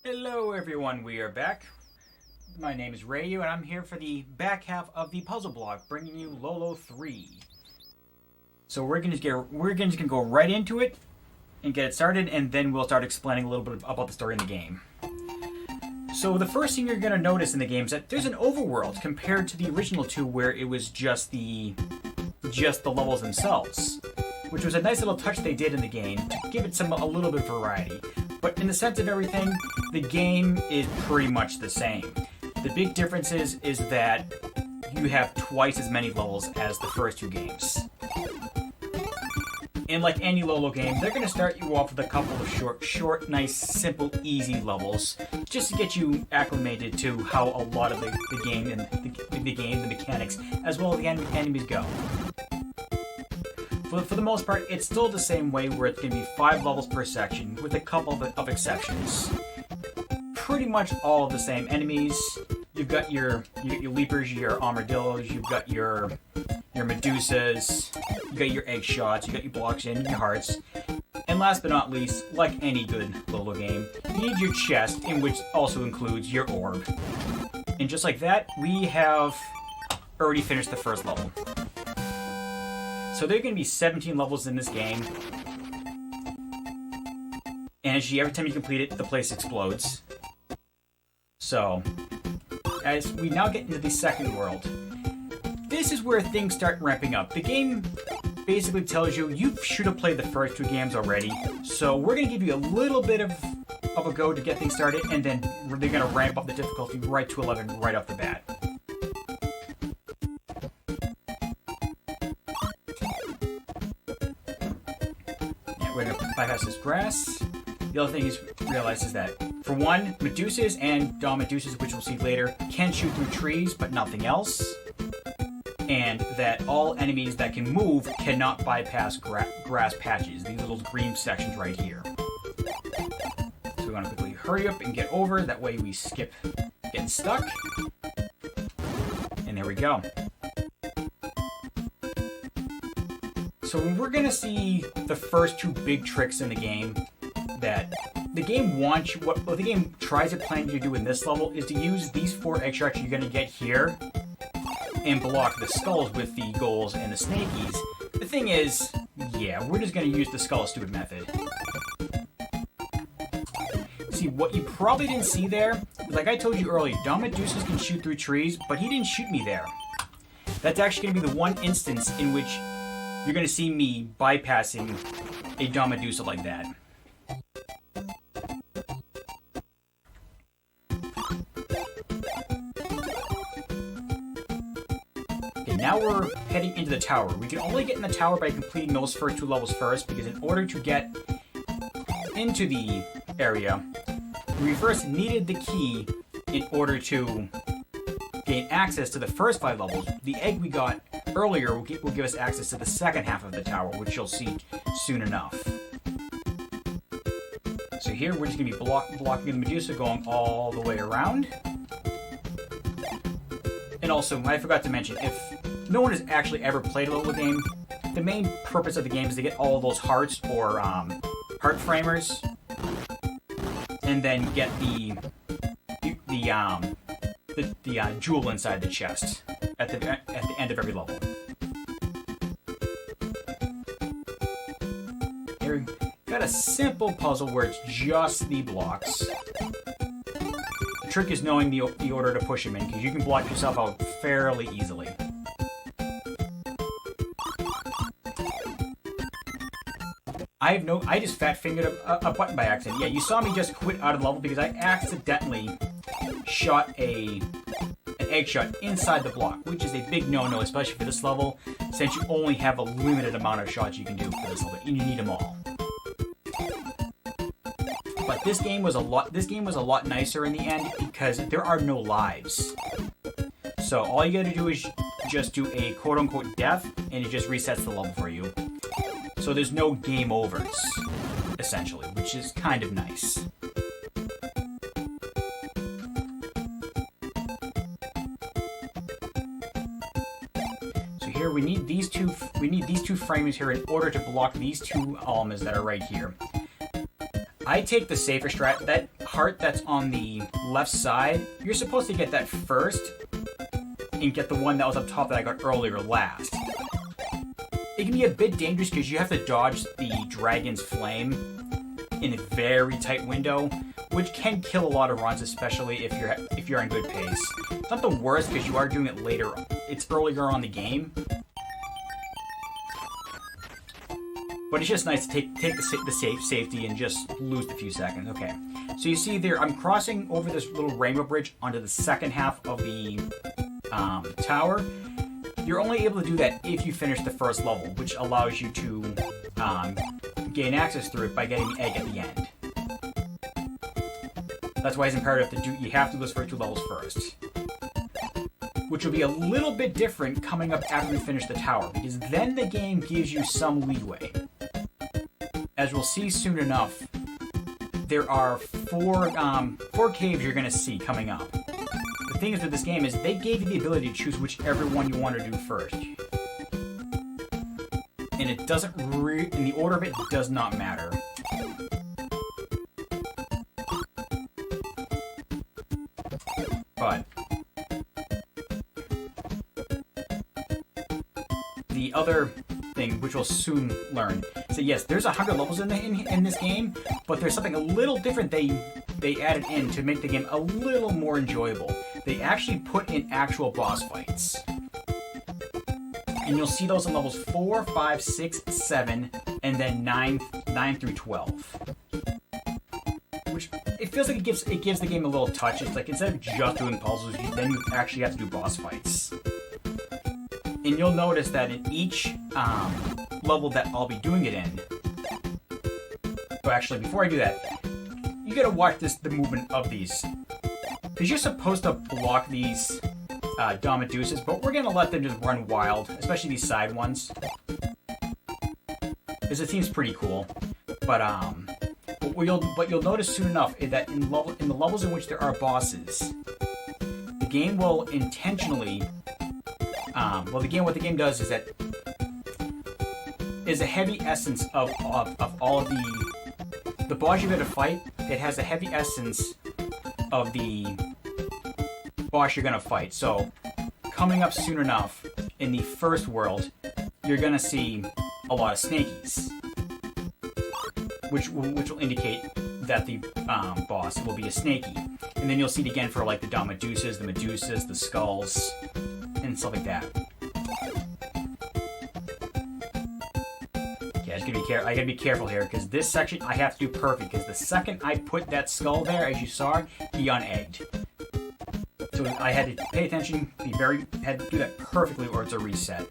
Hello everyone, we are back. My name is Rayeo and I'm here for the back half of the puzzle block, bringing you Lolo 3. So we're just gonna go right into it and get it started, and then we'll start explaining a little bit about the story in the game. So the first thing you're gonna notice in the game is that there's an overworld compared to the original two, where it was just the levels themselves, which was a nice little touch they did in the game to give it a little bit of variety. But in the sense of everything, the game is pretty much the same. The big difference is that you have twice as many levels as the first two games. And like any Lolo game, they're going to start you off with a couple of short, nice, simple, easy levels, just to get you acclimated to how a lot of the game and the mechanics, as well as the enemies go. For the most part, it's still the same way, where it's going to be 5 levels per section, with a couple of exceptions. Pretty much all of the same enemies. You've got your leapers, your armadillos, you've got your medusas, you've got your egg shots, you've got your blocks and your hearts. And last but not least, like any good Lolo game, you need your chest, in which also includes your orb. And just like that, we have already finished the first level. So there are going to be 17 levels in this game. And every time you complete it, the place explodes. So, as we now get into the second world, this is where things start ramping up. The game basically tells you should have played the first two games already. So we're going to give you a little bit of a go to get things started, and then they're going to ramp up the difficulty right to 11 right off the bat. We're going to bypass this grass. The other thing is realize is that, for one, medusas and medusas, which we'll see later, can shoot through trees, but nothing else. And that all enemies that can move cannot bypass grass patches. These little green sections right here. So we want to quickly hurry up and get over. That way we skip getting stuck. And there we go. So we're going to see the first two big tricks in the game that the game wants you, what the game tries to plan you to do in this level is to use these 4 egg shots you're going to get here and block the skulls with the goals and the snakies. The thing is, yeah, we're just going to use the skull stupid method. See, what you probably didn't see there, like I told you earlier, Medusas can shoot through trees, but he didn't shoot me there. That's actually going to be the one instance in which you're going to see me bypassing a Medusa like that. Okay, now we're heading into the tower. We can only get in the tower by completing those first 2 levels first, because in order to get into the area, we first needed the key in order to gain access to the first 5 levels. The egg we got earlier will give us access to the second half of the tower, which you'll see soon enough. So here we're just going to be blocking the Medusa, going all the way around. And also, I forgot to mention, if no one has actually ever played a Lolo game, the main purpose of the game is to get all of those hearts or heart framers, and then get the jewel inside the chest at the end of every level. Here we've got a simple puzzle where it's just the blocks. The trick is knowing the order to push them in, because you can block yourself out fairly easily. I just fat fingered a button by accident. Yeah, you saw me just quit out of the level because I accidentally shot an egg shot inside the block, which is a big no-no, especially for this level, since you only have a limited amount of shots you can do for this level, and you need them all. But this game was a lot nicer in the end, because there are no lives. So all you gotta do is just do a quote-unquote death, and it just resets the level for you. So there's no game overs, essentially, which is kind of nice. So here we need these two frames here in order to block these 2 elements that are right here. I take the safer strat. That heart that's on the left side, you're supposed to get that first and get the one that was up top that I got earlier last. It can be a bit dangerous because you have to dodge the dragon's flame in a very tight window, which can kill a lot of runs, especially if you're on good pace. It's not the worst because you are doing it later. It's earlier on the game, but it's just nice to take the safety and just lose the few seconds. Okay, so you see there, I'm crossing over this little rainbow bridge onto the second half of the tower. You're only able to do that if you finish the first level, which allows you to gain access through it by getting the egg at the end. That's why it's imperative you have to do those first 2 levels first. Which will be a little bit different coming up after you finish the tower, because then the game gives you some leeway. As we'll see soon enough, there are 4 caves you're going to see coming up. The thing is with this game is they gave you the ability to choose whichever one you want to do first. And it doesn't in the order of it does not matter. But the other thing, which we'll soon learn, is that yes, there's 100 levels in this game, but there's something a little different they added in to make the game a little more enjoyable. They actually put in actual boss fights. And you'll see those in levels 4, 5, 6, 7, and then 9 through 12. Which, it feels like it gives the game a little touch. It's like, instead of just doing puzzles, then you actually have to do boss fights. And you'll notice that in each level that I'll be doing it in... But actually, before I do that, you gotta watch the movement of these. Because you're supposed to block these Domadeuses, but we're gonna let them just run wild, especially these side ones. Because it seems pretty cool. But what you'll notice soon enough is that in the levels in which there are bosses, the game will intentionally... what the game does is that is a heavy essence of all of the boss you're going to fight. It has a heavy essence of the boss you're going to fight. So, coming up soon enough, in the first world, you're going to see a lot of snakies, which will indicate that the boss will be a snaky. And then you'll see it again for like the Domadeuses, the Medusas, the skulls, and stuff like that. Okay, I gotta be careful here, because this section I have to do perfect, because the second I put that skull there, as you saw, he unegged. So I had to pay attention, had to do that perfectly or it's a reset.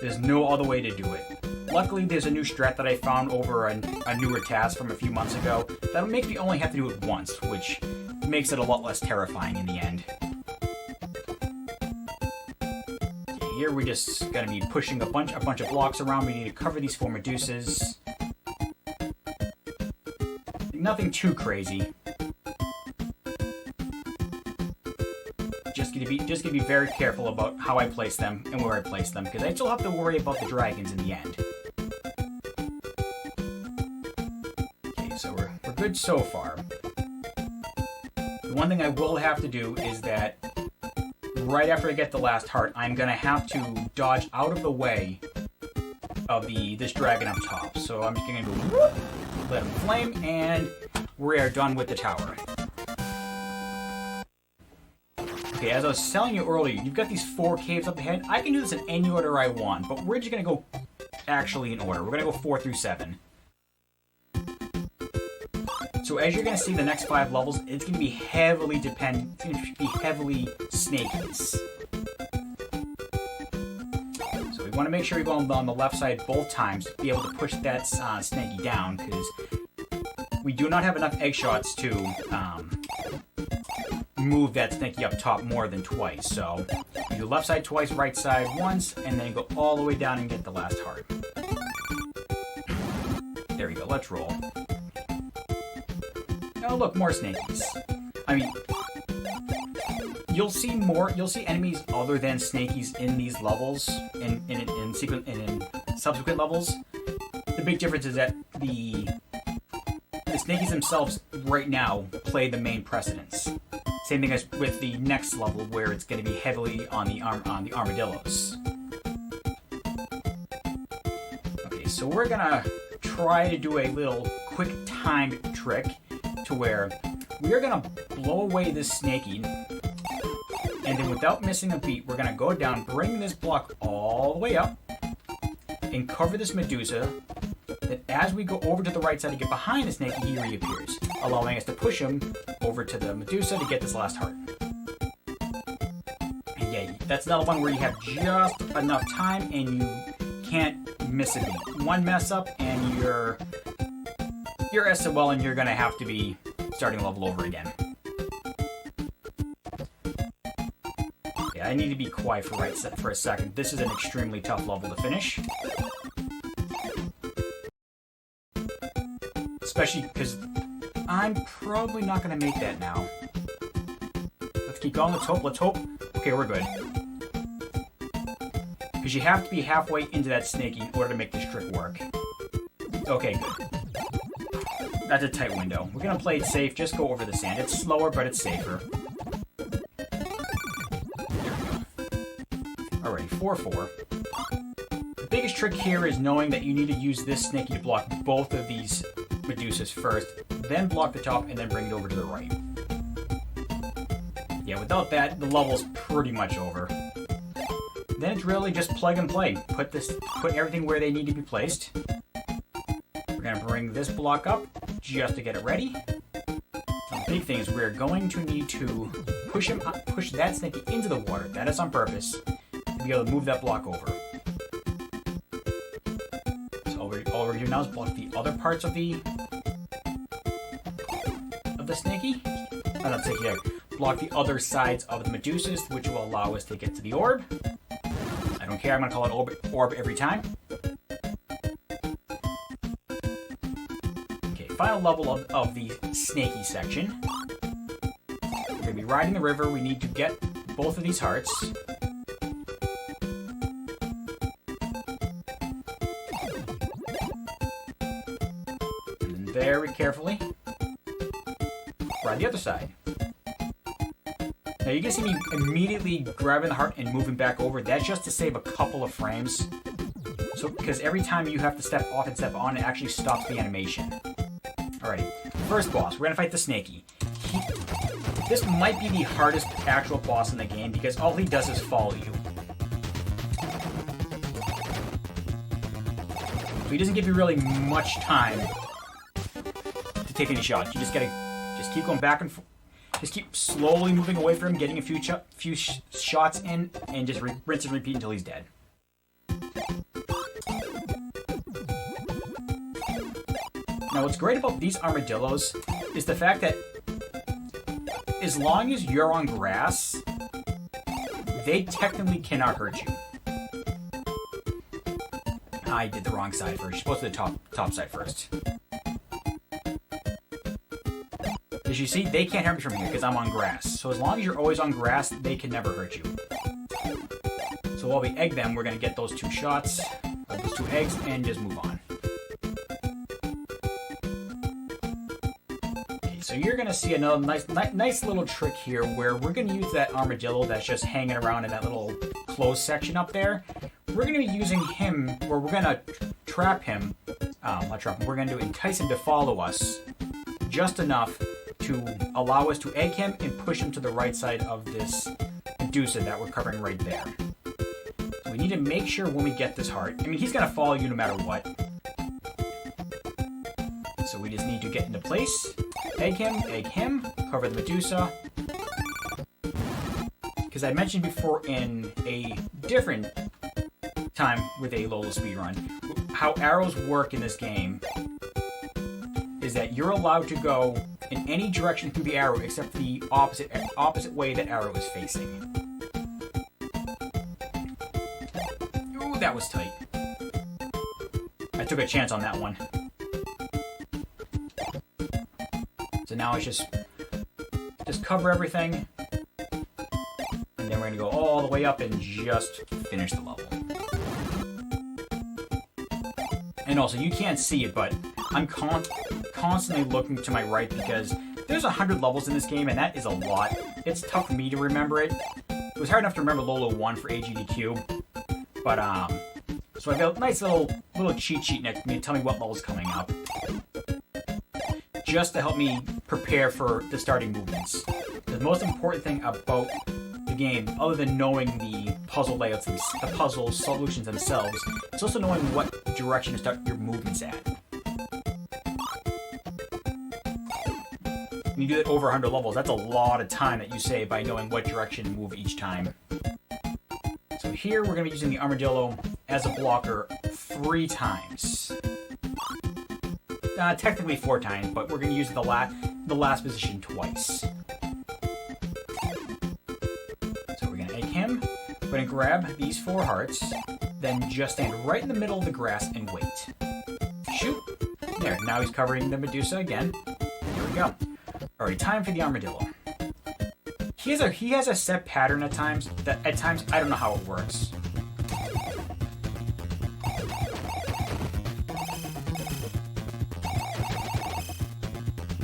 There's no other way to do it. Luckily, there's a new strat that I found over a newer task from a few months ago that'll make me only have to do it once, which makes it a lot less terrifying in the end. Here we're just gonna be pushing a bunch of blocks around. We need to cover these 4 Medusas. Nothing too crazy. Just gonna be very careful about how I place them and where I place them, because I still have to worry about the dragons in the end. Okay, so we're good so far. The one thing I will have to do is that right after I get the last heart, I'm gonna have to dodge out of the way of this dragon up top. So I'm just gonna go whoop, let him flame, and we are done with the tower. Okay, as I was telling you earlier, you've got these 4 caves up ahead. I can do this in any order I want, but we're just gonna go actually in order. We're gonna go 4 through 7. So as you're going to see the next 5 levels, it's going to be heavily snakies. So we want to make sure we go on the left side both times to be able to push that snaky down, because we do not have enough egg shots to move that snaky up top more than twice. So you do left side twice, right side once, and then go all the way down and get the last heart. There we go, let's roll. Oh look, more snakies. I mean, you'll see enemies other than snakies in these levels, in subsequent levels. The big difference is that the snakies themselves right now play the main precedence. Same thing as with the next level, where it's going to be heavily on the armadillos. Okay, so we're gonna try to do a little quick timed trick to where we are gonna blow away this snaky, and then without missing a beat, we're gonna go down, bring this block all the way up, and cover this Medusa. That as we go over to the right side to get behind the snake, he reappears, allowing us to push him over to the Medusa to get this last heart. And yeah, that's another one where you have just enough time and you can't miss a beat. One mess up and you're SOL and you're gonna have to be starting the level over again. Yeah, I need to be quiet for a second. This is an extremely tough level to finish. Especially because I'm probably not going to make that now. Let's keep going. Let's hope. Okay, we're good. Because you have to be halfway into that snaky in order to make this trick work. Okay, good. That's a tight window. We're going to play it safe. Just go over the sand. It's slower, but it's safer. There we go. Alrighty, 4-4. The biggest trick here is knowing that you need to use this snaky to block both of these Medusas first, then block the top, and then bring it over to the right. Yeah, without that, the level's pretty much over. Then it's really just plug and play. Put everything where they need to be placed. We're gonna bring this block up just to get it ready. The big thing is we're going to need to push that snake into the water. That is on purpose. To be able to move that block over. All we're doing now is block the other parts of the snaky. Not snaky, block the other sides of the Medusas, which will allow us to get to the orb. I don't care, I'm going to call it orb every time. Okay, final level of the snaky section. We're going to be riding the river. We need to get both of these hearts. Very carefully. Ride the other side. Now you can see me immediately grabbing the heart and moving back over. That's just to save a couple of frames. So, because every time you have to step off and step on, it actually stops the animation. Alrighty. First boss, we're gonna fight the snaky. This might be the hardest actual boss in the game because all he does is follow you. So he doesn't give you really much time to take any shots. You just gotta keep going back and forth. Just keep slowly moving away from him, getting a few shots in, and just rinse and repeat until he's dead. Now, what's great about these armadillos is the fact that as long as you're on grass, they technically cannot hurt you. I did the wrong side first. You're supposed to do the top side first. As you see, they can't hurt me from here because I'm on grass. So as long as you're always on grass, they can never hurt you. So while we egg them, we're going to get those 2 shots, those 2 eggs, and just move on. Okay, so you're going to see another nice little trick here where we're going to use that armadillo that's just hanging around in that little closed section up there. We're going to be using him, where we're going to trap him. Not trap him. We're going to entice him to follow us just enough to allow us to egg him and push him to the right side of this Medusa that we're covering right there. So we need to make sure when we get this heart, I mean, he's going to follow you no matter what. So we just need to get into place, egg him, cover the Medusa. Because I mentioned before in a different time with a Lolo speedrun, how arrows work in this game is that you're allowed to go in any direction through the arrow except the opposite way that arrow is facing. Ooh, that was tight. I took a chance on that one. So now it's just cover everything, and then we're gonna go all the way up and just finish the level. And also, you can't see it, but I'm constantly looking to my right because there's 100 levels in this game, and that is a lot. It's tough for me to remember it. It was hard enough to remember Lolo 1 for RGLtv, but so I got a nice little cheat sheet next to me to tell me what level's coming up, just to help me prepare for the starting movements. The most important thing about the game, other than knowing the puzzle layouts, the puzzle solutions themselves, it's also knowing what direction to start your movements at. When you do it over 100 levels, that's a lot of time that you save by knowing what direction to move each time. So here we're going to be using the armadillo as a blocker 3 times. Technically 4 times, but we're going to use the last position twice. So we're going to egg him. We're going to grab these 4 hearts, then just stand right in the middle of the grass and wait. Shoot! There, now he's covering the Medusa again. Here we go. Alright, time for the armadillo. He has a set pattern at times that I don't know how it works.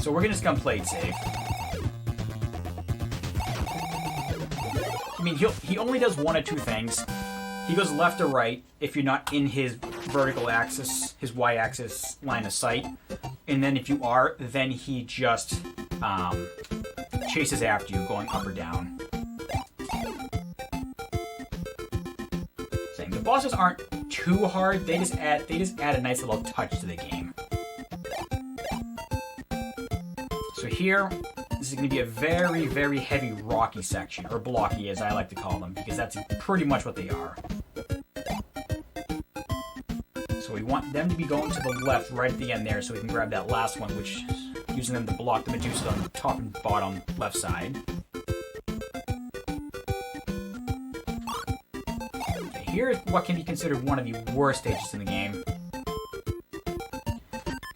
So we're just gonna play it safe. I mean, he only does 1 or 2 things. He goes left or right if you're not in his vertical axis, his y-axis line of sight. And then if you are, then he just chases after you, going up or down. Saying the bosses aren't too hard. They just add a nice little touch to the game. So here, this is going to be a very, very heavy rocky section, or blocky as I like to call them, because that's pretty much what they are. So we want them to be going to the left right at the end there so we can grab that last one, which is using them to block the Medusa on the top and bottom left side. Okay, here's what can be considered one of the worst stages in the game.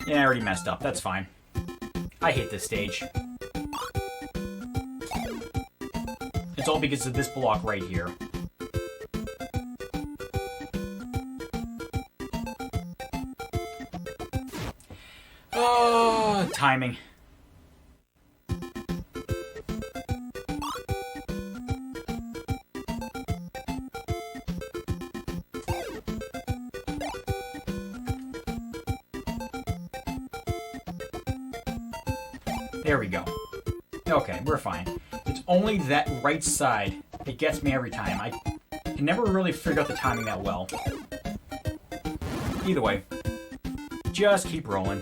Yeah, I already messed up. That's fine. I hate this stage. It's all because of this block right here. Oh, timing. There we go. Okay, we're fine. It's only that right side that gets me every time. I can never really figure out the timing that well. Either way, just keep rolling.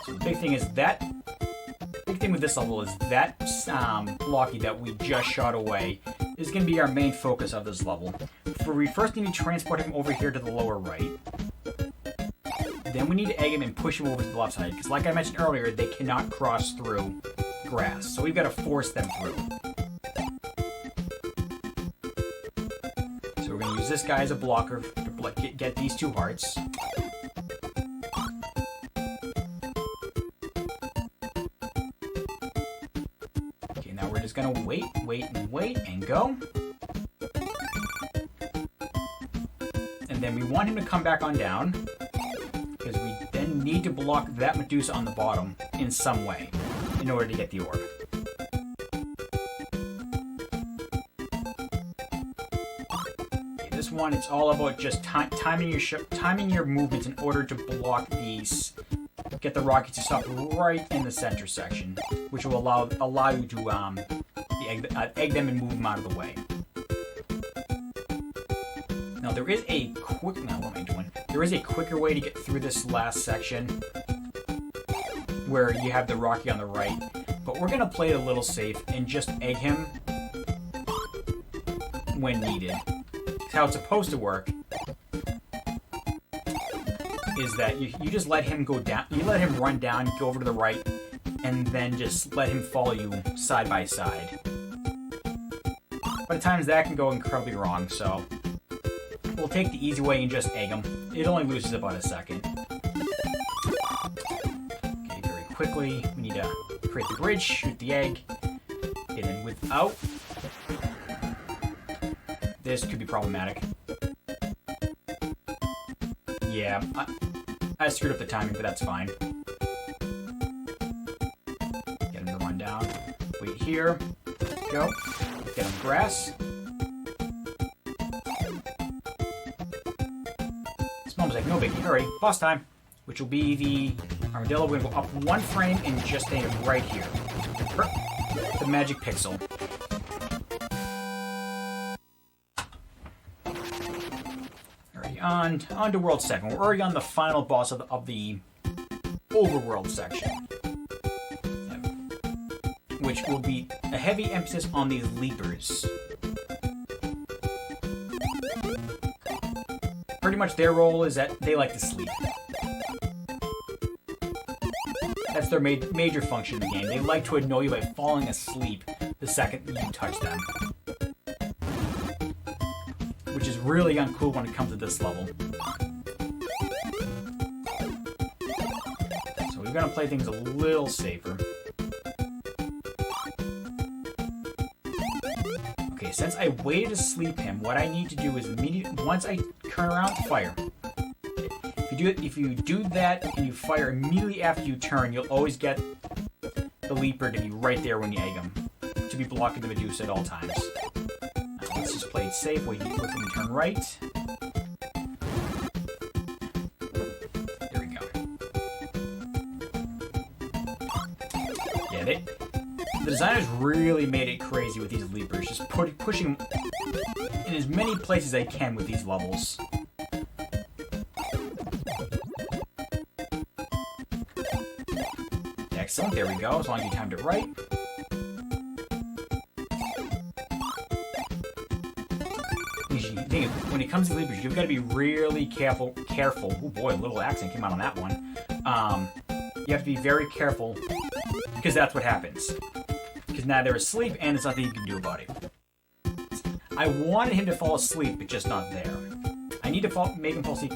So the big thing is that... big thing with this level is that blocky that we just shot away is going to be our main focus of this level. We first need to transport him over here to the lower right. Then we need to egg him and push him over to the left side, because like I mentioned earlier, they cannot cross through grass, so we've got to force them through. So we're going to use this guy as a blocker to get these 2 hearts. Okay, now we're just going to wait, and go. And then we want him to come back on down, because we then need to block that Medusa on the bottom in some way in order to get the orb. Okay, this one, it's all about just timing your movements in order to block these, get the rockets to stop right in the center section, which will allow you to egg them and move them out of the way. Now there is a There is a quicker way to get through this last section where you have the Rocky on the right, but we're gonna play it a little safe and just egg him when needed. How it's supposed to work is that you just let him go down, you let him run down, go over to the right, and then just let him follow you side by side. But at times that can go incredibly wrong, so we'll take the easy way and just egg him. It only loses about a second. Okay, very quickly, we need to create the bridge, shoot the egg, and then without This could be problematic. Yeah, I screwed up the timing, but that's fine. Get him to run down. Wait here. Go. Get him grass. This mom's like, no biggie, hurry. Boss time. Which will be the armadillo. We're going to go up 1 frame and just stay right here. The magic pixel. On to World 7. We're already on the final boss of the overworld section. Which will be a heavy emphasis on these leapers. Pretty much their role is that they like to sleep. That's their major function in the game. They like to annoy you by falling asleep the second you touch them. Which is really uncool when it comes to this level. So we're going to play things a little safer. Okay, since I waited to sleep him, what I need to do is once I turn around, fire. If you do that and you fire immediately after you turn, you'll always get the leaper to be right there when you egg him. To be blocking the Medusa at all times. Let's just play it safe. Wait for him to turn right. There we go. Yeah, the designers really made it crazy with these leapers. Just pushing them in as many places as they can with these levels. Excellent. There we go. As long as you timed it right. When it comes to leapers, you've got to be really careful. Oh boy, a little accent came out on that one. You have to be very careful because that's what happens. Because now they're asleep and there's nothing you can do about it. I wanted him to fall asleep, but just not there. I need to make him fall asleep.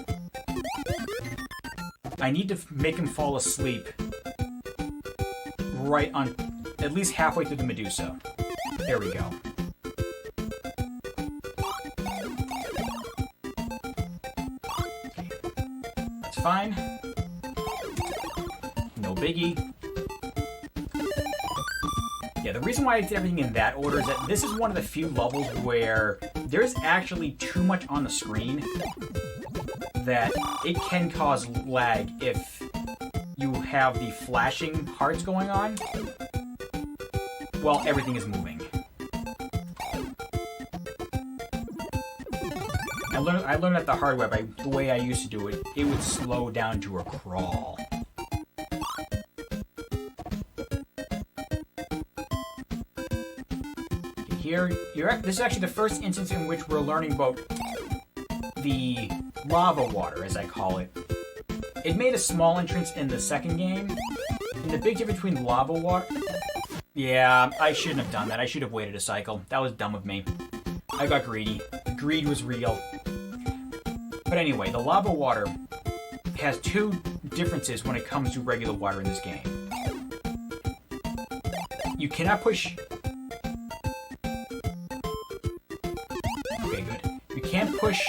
I need to make him fall asleep right on, at least halfway through the Medusa. There we go. Fine. No biggie. Yeah, the reason why I did everything in that order is that this is one of the few levels where there's actually too much on the screen that it can cause lag if you have the flashing hearts going on while everything is moving. I learned that the hard way by the way I used to do it. It would slow down to a crawl. Here, this is actually the first instance in which we're learning about the lava water, as I call it. It made a small entrance in the second game. And the big difference between lava water... Yeah, I shouldn't have done that. I should have waited a cycle. That was dumb of me. I got greedy. The greed was real. But anyway, the lava water has 2 differences when it comes to regular water in this game. You cannot push... Okay, good. You can't push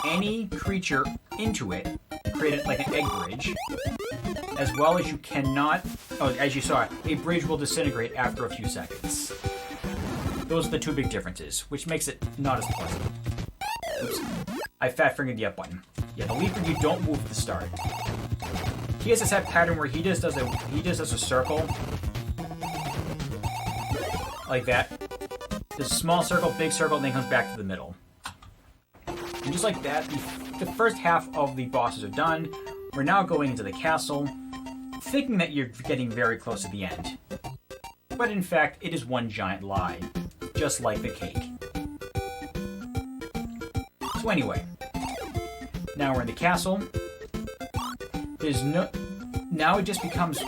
any creature into it, create it like an egg bridge, as well as you cannot... Oh, as you saw, a bridge will disintegrate after a few seconds. Those are the 2 big differences, which makes it not as pleasant. Oops. I fat-fingered the up button. Yeah, the leaper you don't move at the start. He has a set pattern where he just does a circle. Like that. There's a small circle, big circle, and then he comes back to the middle. And just like that, the first half of the bosses are done. We're now going into the castle, thinking that you're getting very close to the end. But in fact, it is one giant lie. Just like the cake. So anyway, now we're in the castle. Now it just becomes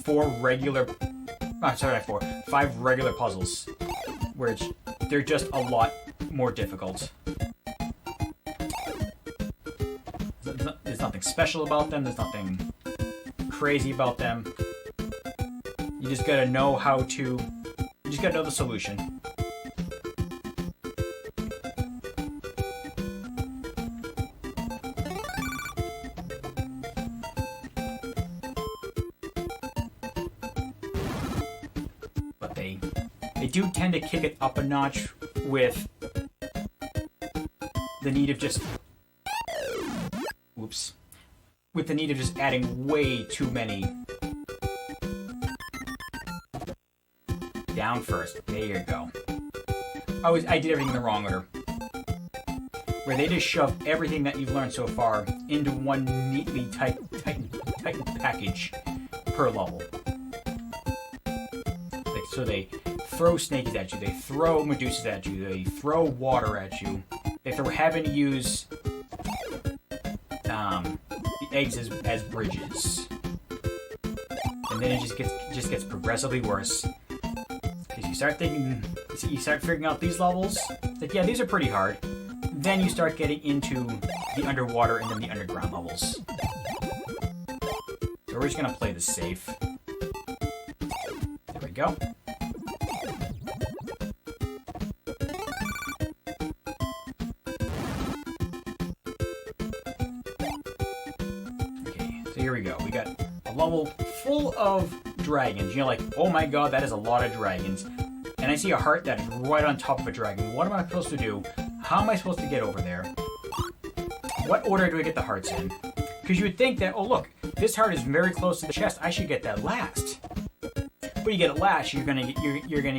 5 regular puzzles, where they're just a lot more difficult. There's nothing special about them. There's nothing crazy about them. You just gotta know how to... You just gotta know the solution. do tend to kick it up a notch with the need of just... Oops. With the need of just adding way too many... Down first. There you go. I did everything in the wrong order. Where they just shove everything that you've learned so far into one neatly tightened package per level. So they throw snakies at you, they throw medusas at you, they throw water at you, they throw having to use the eggs as bridges. And then it just gets progressively worse. Because you start figuring out these levels, like, yeah, these are pretty hard. Then you start getting into the underwater and then the underground levels. So we're just gonna play this safe. There we go. Okay, so here we go. We got a level full of dragons. You're like, oh my god, that is a lot of dragons. And I see a heart that is right on top of a dragon. What am I supposed to do? How am I supposed to get over there? What order do I get the hearts in? Because you would think that, oh look, this heart is very close to the chest. I should get that last. But you get it last, you're gonna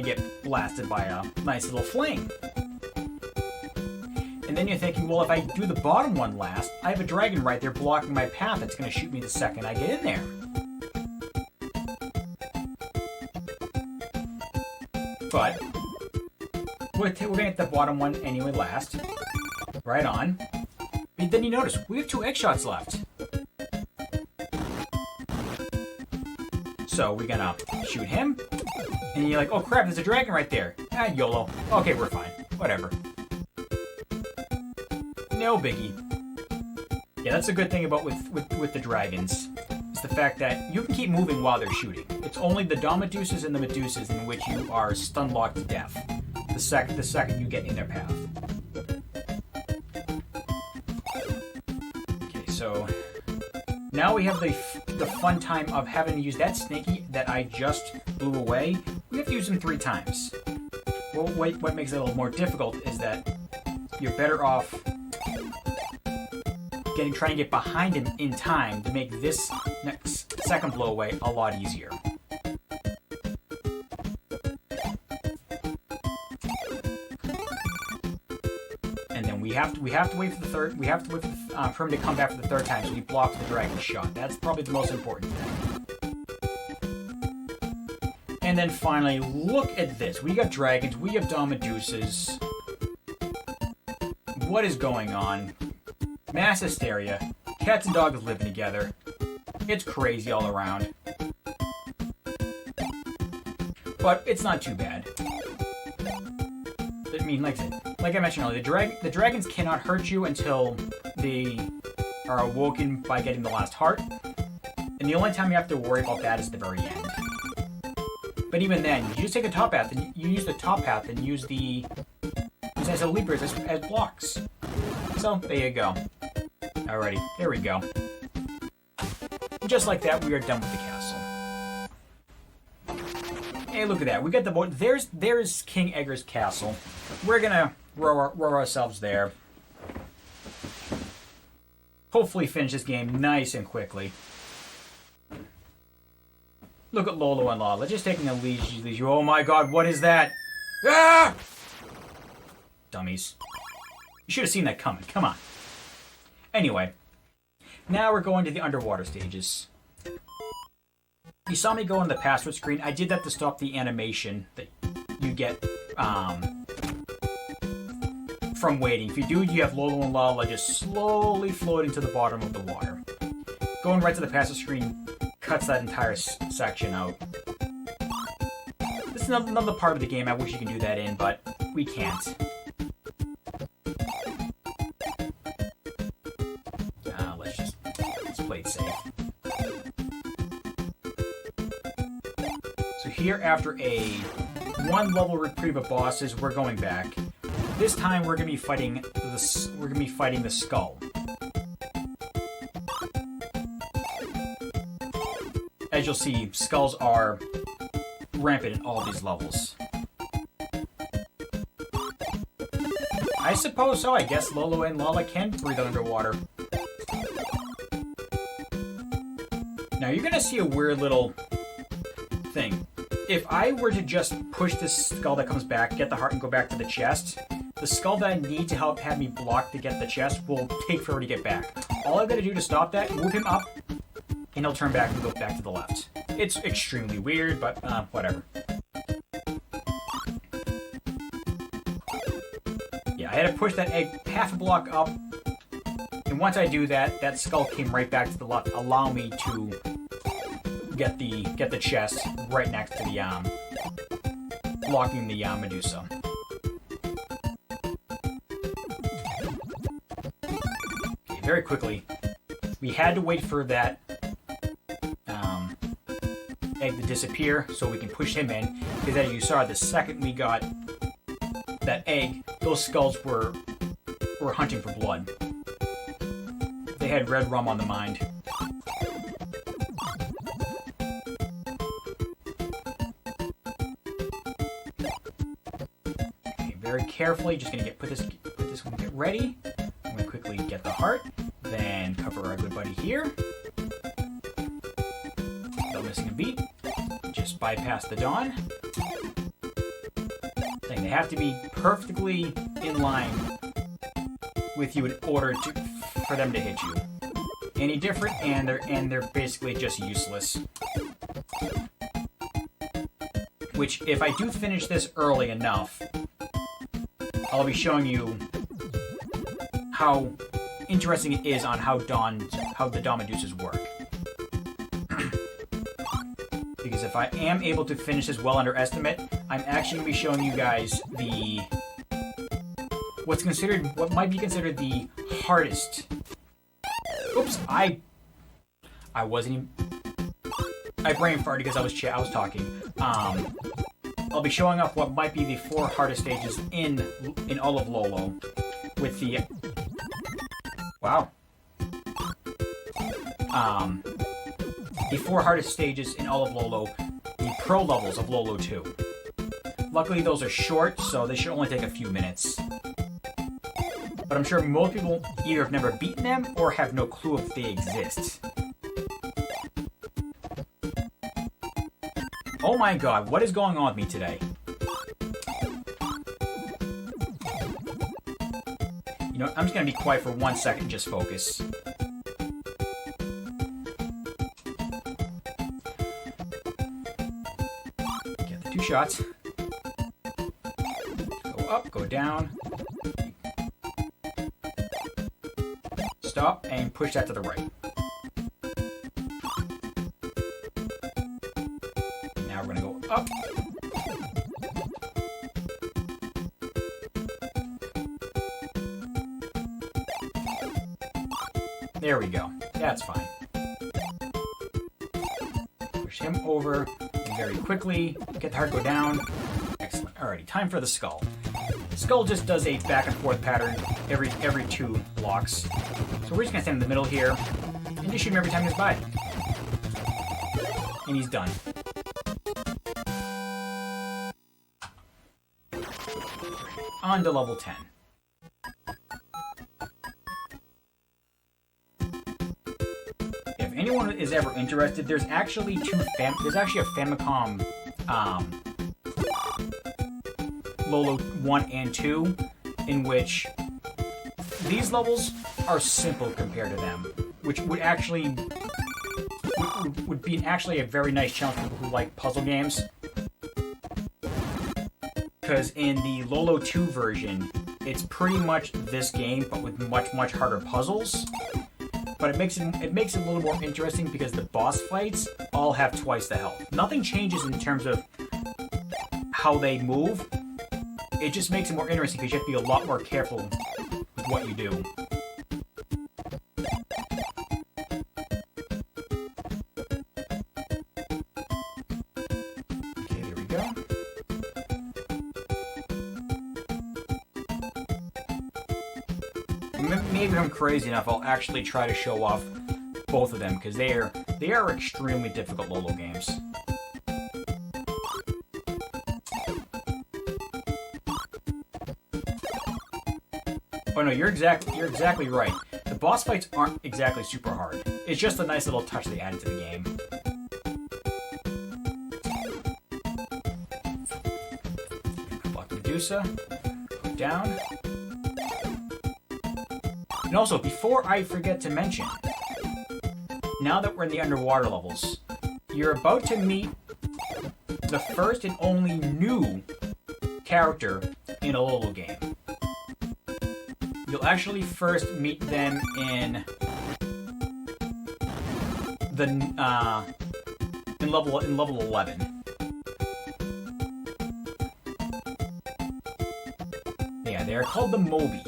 get blasted by a nice little flame. And then you're thinking, well, if I do the bottom one last, I have a dragon right there blocking my path that's gonna shoot me the second I get in there. But we're gonna get the bottom one anyway last. Right on. But then you notice, we have 2 egg shots left. So we're gonna shoot him. And you're like, oh crap, there's a dragon right there. Ah, YOLO. Okay, we're fine. Whatever. No biggie. Yeah, that's a good thing about with the dragons. It's the fact that you can keep moving while they're shooting. It's only the Domedusas and the Medusas in which you are stun locked to death. The second you get in their path. Okay, so now we have the fun time of having to use that snaky that I just blew away. We have to use him 3 times. Well, what makes it a little more difficult is that you're better off trying to get behind him in time to make this next second blow away a lot easier. And then we have to wait for the third. We have to wait for him to come back for the 3rd time, so he blocks the dragon shot. That's probably the most important thing. And then finally, look at this. We got dragons. We have Domedusas. What is going on? Mass hysteria. Cats and dogs living together. It's crazy all around. But it's not too bad. I mean, like I mentioned earlier, the dragons cannot hurt you until they are awoken by getting the last heart. And the only time you have to worry about that is the very end. But even then, you just take the top path, and you use the top path and use as a leapers as blocks. So, there you go. Alrighty, there we go. Just like that, we are done with the castle. Hey, look at that. We got the board. There's King Edgar's castle. We're gonna row ourselves there. Hopefully finish this game nice and quickly. Look at Lolo and Lolo. Just taking a leisure. Oh my god, what is that? Ah! Dummies. You should have seen that coming. Come on. Anyway, now we're going to the underwater stages. You saw me go on the password screen. I did that to stop the animation that you get from waiting. If you do, you have Lolo and Lala just slowly floating to the bottom of the water. Going right to the password screen cuts that entire section out. This is another part of the game I wish you could do that in, but we can't. Let's play it safe. So here, after a 1 level reprieve of bosses, we're going back. This time we're gonna be fighting the skull. As you'll see, skulls are rampant in all these levels. I suppose so. I guess Lolo and Lala can breathe underwater. Now you're gonna see a weird little thing. If I were to just push this skull that comes back, get the heart, and go back to the chest, the skull that I need to help have me block to get the chest will take forever to get back. All I've got to do to stop that, move him up, and he'll turn back and go back to the left. It's extremely weird, but whatever. Yeah, I had to push that egg half a block up, and once I do that, that skull came right back to the left, allow me to get the chest right next to the blocking the Medusa. Okay, very quickly, we had to wait for that egg to disappear so we can push him in, because as you saw, the second we got that egg, those skulls were hunting for blood. They had red rum on the mind. Okay, very carefully, just gonna put this one, get ready. I'm gonna quickly get the heart, then cover our good buddy here. Without missing a beat. Just bypass the Dawn. They have to be perfectly in line with you in order for them to hit you. Any different, and they're basically just useless. Which, if I do finish this early enough, I'll be showing you how interesting it is on how the Dawn Medusas work. Because if I am able to finish this well under estimate, I'm actually going to be showing you guys what might be considered the hardest. Oops, I wasn't even. I brain farted because I was talking. I'll be showing off what might be the 4 hardest stages in all of Lolo, with the the 4 hardest stages in all of Lolo, the pro levels of Lolo 2. Luckily, those are short, so they should only take a few minutes. But I'm sure most people either have never beaten them or have no clue if they exist. Oh my god, what is going on with me today? You know, I'm just gonna be quiet for 1 second and just focus. Get the 2 shots. Go up, go down. Stop, and push that to the right. Now we're gonna go up. There we go. That's fine. Push him over and very quickly. Get the heart, go down. Excellent. Alrighty, time for the skull. The skull just does a back and forth pattern every 2 blocks. So we're just gonna stand in the middle here and just shoot him every time he goes by. And he's done. On to level 10. If anyone is ever interested, there's actually a Famicom Lolo 1 and 2, in which these levels are simple compared to them, which would be actually a very nice challenge for people who like puzzle games. Because in the Lolo 2 version, it's pretty much this game, but with much harder puzzles. But it makes it a little more interesting because the boss fights all have twice the health. Nothing changes in terms of how they move. It just makes it more interesting because you have to be a lot more careful with what you do. Okay, there we go. Maybe if I'm crazy enough, I'll actually try to show off both of them because they are extremely difficult Lolo games. Oh no, you're exactly right. The boss fights aren't exactly super hard. It's just a nice little touch they added to the game. Block Medusa. Put down. And also, before I forget to mention, now that we're in the underwater levels, you're about to meet the first and only new character in a Lolo game. You'll actually first meet them in level 11. Yeah, they're called the Moby.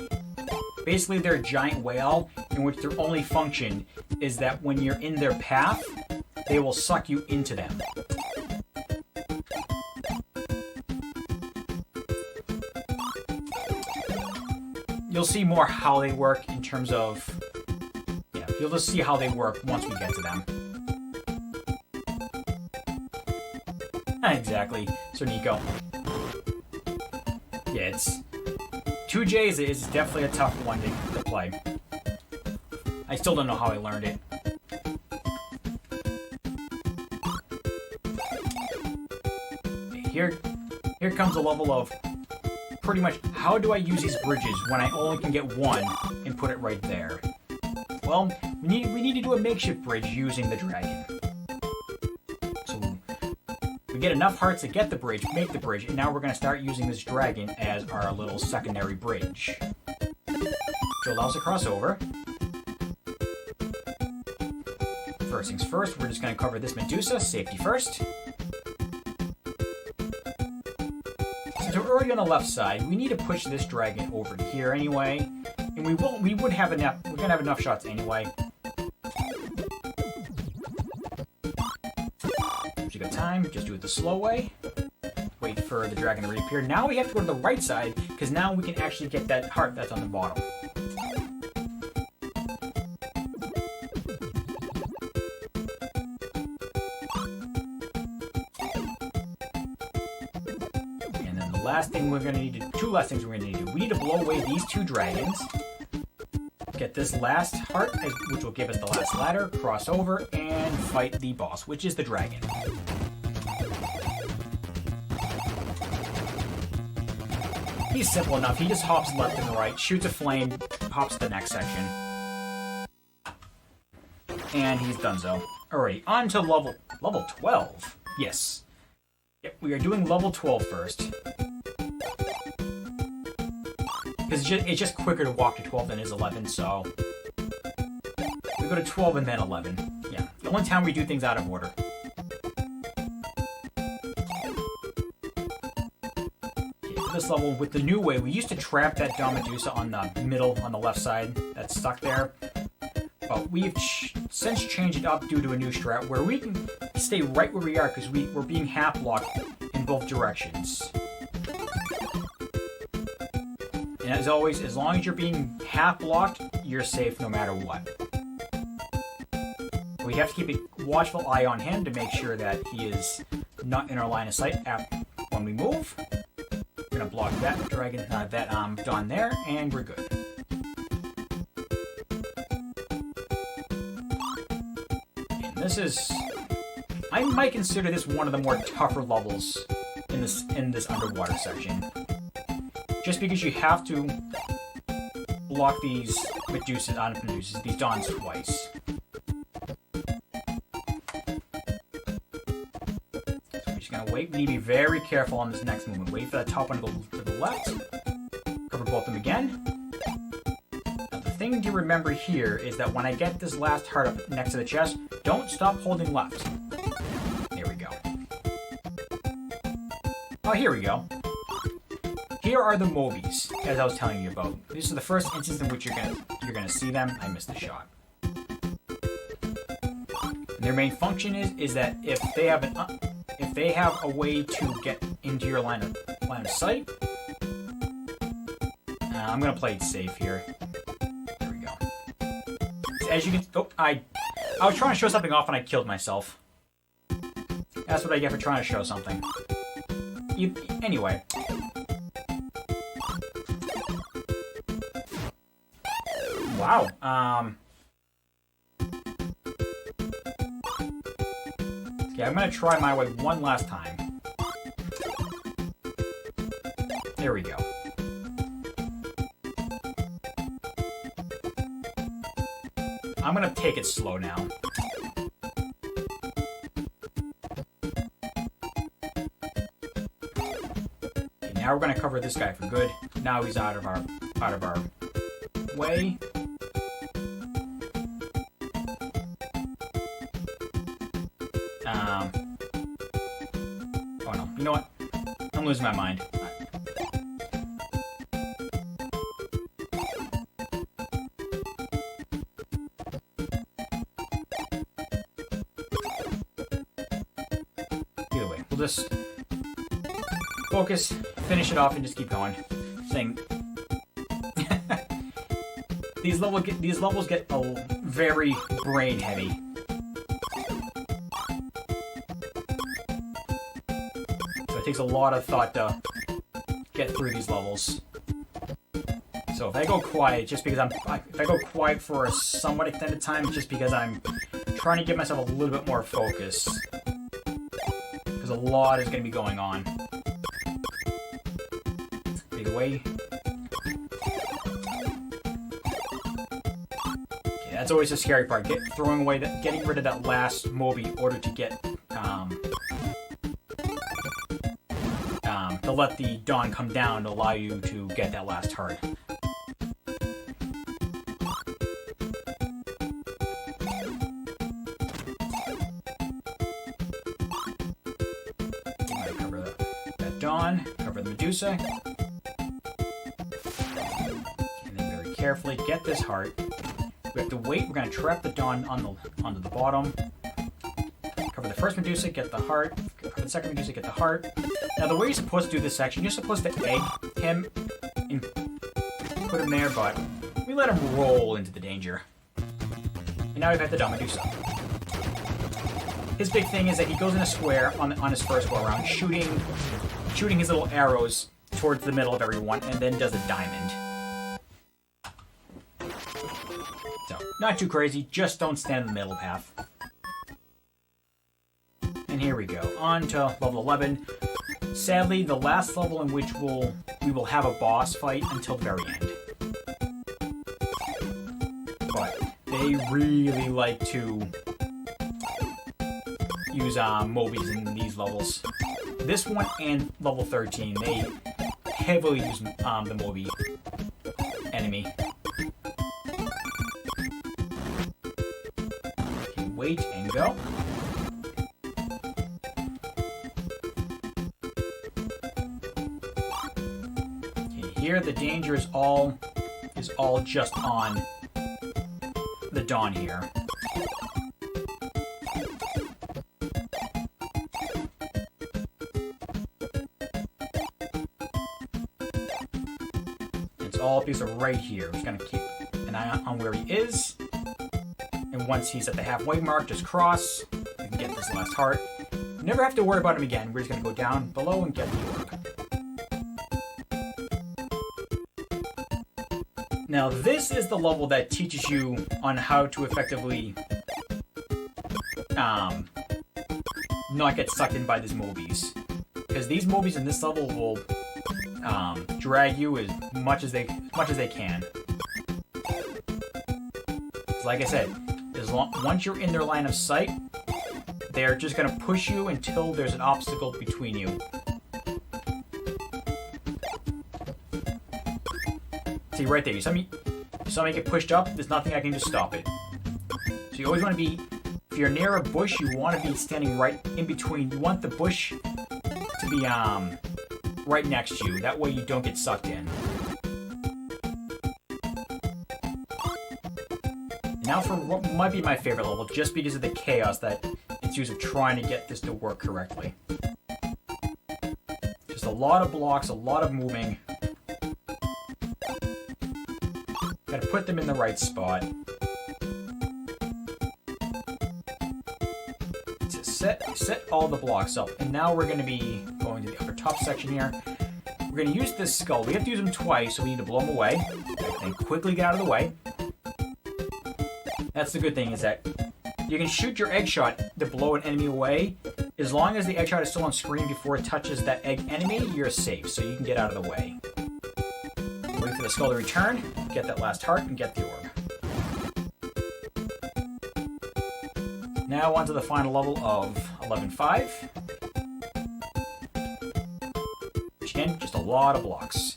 Basically, they're a giant whale in which their only function is that when you're in their path, they will suck you into them. You'll see more how they work in terms of... Yeah, you'll just see how they work once we get to them. Exactly. So Nico. Yeah, it's... 2J is definitely a tough one to play. I still don't know how I learned it. Here comes a level of pretty much how do I use these bridges when I only can get one and put it right there. Well, we need to do a makeshift bridge using the dragon. So we get enough hearts to get the bridge, make the bridge, and now we're going to start using this dragon as our little secondary bridge. So allows a crossover. First things first, we're just going to cover this Medusa, safety first. Since we're already on the left side, we need to push this dragon over to here anyway, and we would have enough. We're gonna have enough shots anyway. If you got time, just do it the slow way. Wait for the dragon to reappear. Now we have to go to the right side because now we can actually get that heart that's on the bottom. Last thing we're gonna need to, two last things we're gonna need to do. We need to blow away these two dragons. Get this last heart, which will give us the last ladder, cross over, and fight the boss, which is the dragon. He's simple enough. He just hops left and right, shoots a flame, hops to the next section. And he's done so. Alright, on to level 12. Yes. Yep, we are doing level 12 first. Because it's just quicker to walk to 12 than it is 11, so... We go to 12 and then 11. Yeah, the only time we do things out of order. Okay, for this level, with the new way, we used to trap that Medusa on the middle, on the left side, that's stuck there. But we've since changed it up due to a new strat, where we can stay right where we are, because we're being half-blocked in both directions. And as always, as long as you're being half-blocked, you're safe no matter what. We have to keep a watchful eye on him to make sure that he is not in our line of sight when we move. We're going to block that dragon, that Dawn there, and we're good. And this is... I might consider this one of the more tougher levels in this underwater section. Just because you have to block these Medusas, these Dawns twice. So we're just gonna wait. We need to be very careful on this next movement. Wait for that top one to the left. Cover both of them again. Now the thing to remember here is that when I get this last heart up next to the chest, don't stop holding left. There we go. Oh, here we go. Here are the Mobies, as I was telling you about. This is the first instance in which you're gonna see them. I missed the shot. And their main function is that if they have a way to get into your line of sight, I'm gonna play it safe here. There we go. As you can, I was trying to show something off and I killed myself. That's what I get for trying to show something. Anyway. Wow. Okay, I'm gonna try my way one last time. There we go. I'm gonna take it slow now. Okay, now we're gonna cover this guy for good. Now he's out of our way. Oh no, you know what? I'm losing my mind. Either way, we'll just focus, finish it off, and just keep going. Saying these levels get very brain heavy. So it takes a lot of thought to get through these levels. So if I go quiet, just because if I go quiet for a somewhat extended time, it's just because I'm trying to give myself a little bit more focus. Because a lot is going to be going on. Either way. Okay, that's always the scary part. Getting rid of that last Moby in order to get to let the dawn come down to allow you to get that last heart. Cover that dawn, cover the Medusa, and then very carefully get this heart. We have to wait. We're going to trap the dawn onto the bottom. Cover the first Medusa, get the heart. Cover the second Medusa, get the heart. Now, the way you're supposed to do this section, you're supposed to egg him and put him there, but we let him roll into the danger. And now we've got the dawn Medusa. His big thing is that he goes in a square on his first go around, shooting his little arrows towards the middle of everyone, and then does a diamond. So, not too crazy, just don't stand in the middle path. And here we go, on to level 11. Sadly, the last level in which we will have a boss fight until the very end. But they really like to use Mobies in these levels. This one and level 13, they heavily use the Moby enemy. Okay, wait and go. Okay, here the danger is all just on the dawn here. All because of right here. We're just gonna keep an eye on where he is, and once he's at the halfway mark, just cross. We can get this last heart. Never have to worry about him again. We're just gonna go down below and get the orb. Now this is the level that teaches you on how to effectively not get sucked in by these Mobies, because these Mobies in this level will drag you as much as they can. Like I said, once you're in their line of sight, they're just gonna push you until there's an obstacle between you. See right there, you saw me get pushed up. There's nothing I can just stop it. So you always want to be, if you're near a bush, you want to be standing right in between. You want the bush to be right next to you. That way you don't get sucked in. Now for what might be my favorite level, just because of the chaos that ensues of trying to get this to work correctly. Just a lot of blocks, a lot of moving. Gotta put them in the right spot. Set all the blocks up, and now we're going to be going to the upper top section here. We're going to use this skull. We have to use him twice, so we need to blow him away, and quickly get out of the way. That's the good thing, is that you can shoot your egg shot to blow an enemy away. As long as the egg shot is still on screen before it touches that egg enemy, you're safe, so you can get out of the way. Wait for the skull to return, get that last heart, and get the orb. Now on to the final level of 11.5. Which again, just a lot of blocks.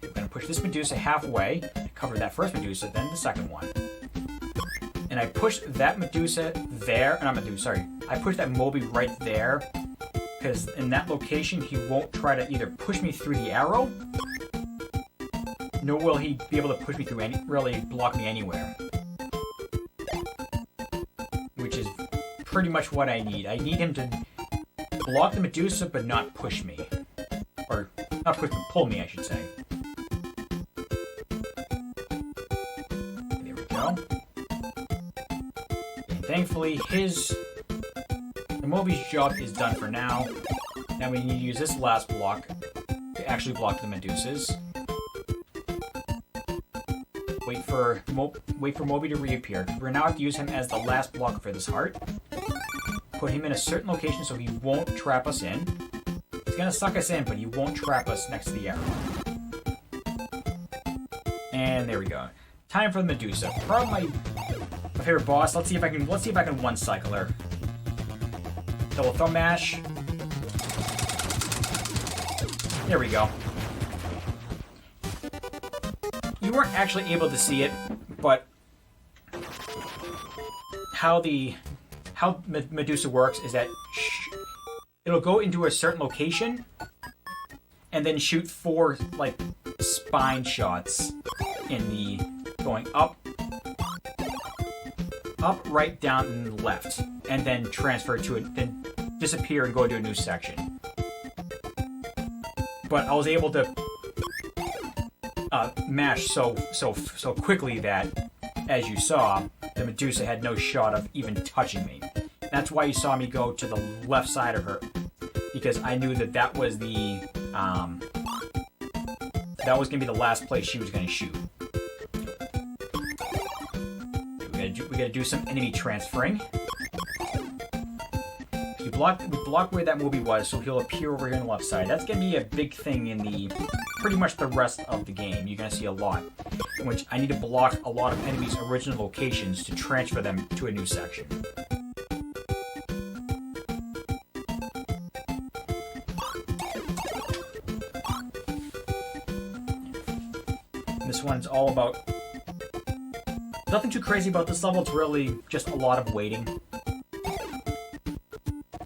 I'm going to push this Medusa halfway, cover that first Medusa, then the second one. And I push that Medusa there, not Medusa, sorry. I push that Moby right there, because in that location he won't try to either push me through the arrow, nor will he be able to push me through really block me anywhere. Which is pretty much what I need. I need him to block the Medusa, but not push me. Or, not push me, pull me, I should say. There we go. And thankfully, the Moby's job is done for now. Now we need to use this last block to actually block the Medusas. Wait for Moby to reappear. We now have to use him as the last block for this heart. Put him in a certain location so he won't trap us in. He's gonna suck us in, but he won't trap us next to the arrow. And there we go. Time for the Medusa. Probably my favorite boss. Let's see if I can one cycle her. Double thumb mash. There we go. You weren't actually able to see it, but how Medusa works is that it'll go into a certain location and then shoot 4 like spine shots in the going up, right, down, and left, and then transfer to it, then disappear and go to a new section. But I was able to mash so quickly that, as you saw, the Medusa had no shot of even touching me. That's why you saw me go to the left side of her, because I knew that was the that was gonna be the last place she was gonna shoot. We gotta do some enemy transferring. We block where that Moby was, so he'll appear over here on the left side. That's gonna be a big thing in pretty much the rest of the game. You're gonna see a lot, in which I need to block a lot of enemies' original locations to transfer them to a new section. This one's all about... Nothing too crazy about this level, it's really just a lot of waiting.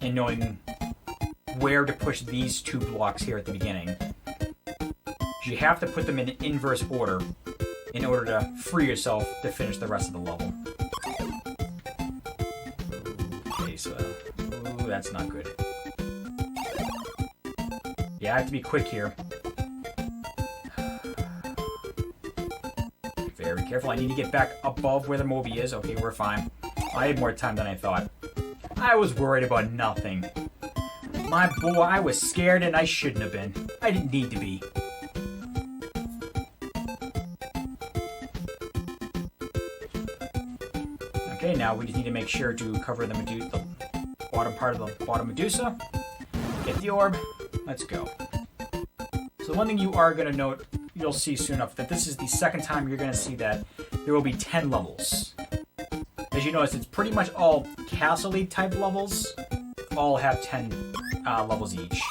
And knowing where to push these 2 blocks here at the beginning. You have to put them in inverse order in order to free yourself to finish the rest of the level. Okay, so... Ooh, that's not good. Yeah, I have to be quick here. Very careful. I need to get back above where the Moby is. Okay, we're fine. I had more time than I thought. I was worried about nothing. My boy, I was scared and I shouldn't have been. I didn't need to be. Okay, now we just need to make sure to cover the bottom part of the bottom Medusa. Get the orb. Let's go. So the one thing you are going to note, you'll see soon enough, that this is the second time you're going to see that there will be 10 levels. As you notice, it's pretty much all castle-y type levels. All have 10 levels each.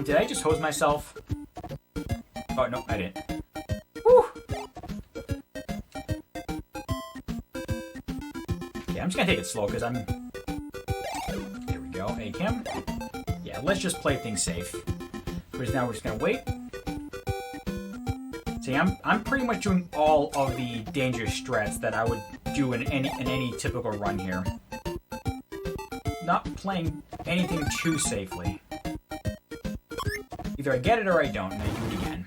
Did I just hose myself? Oh, no, I didn't. Woo! Okay, I'm just gonna take it slow, because I'm... There we go, A-Cam. Yeah, let's just play things safe. Whereas now we're just gonna wait. See, I'm pretty much doing all of the dangerous strats that I would do in any typical run here. Not playing anything too safely. Either I get it or I don't, and I do it again.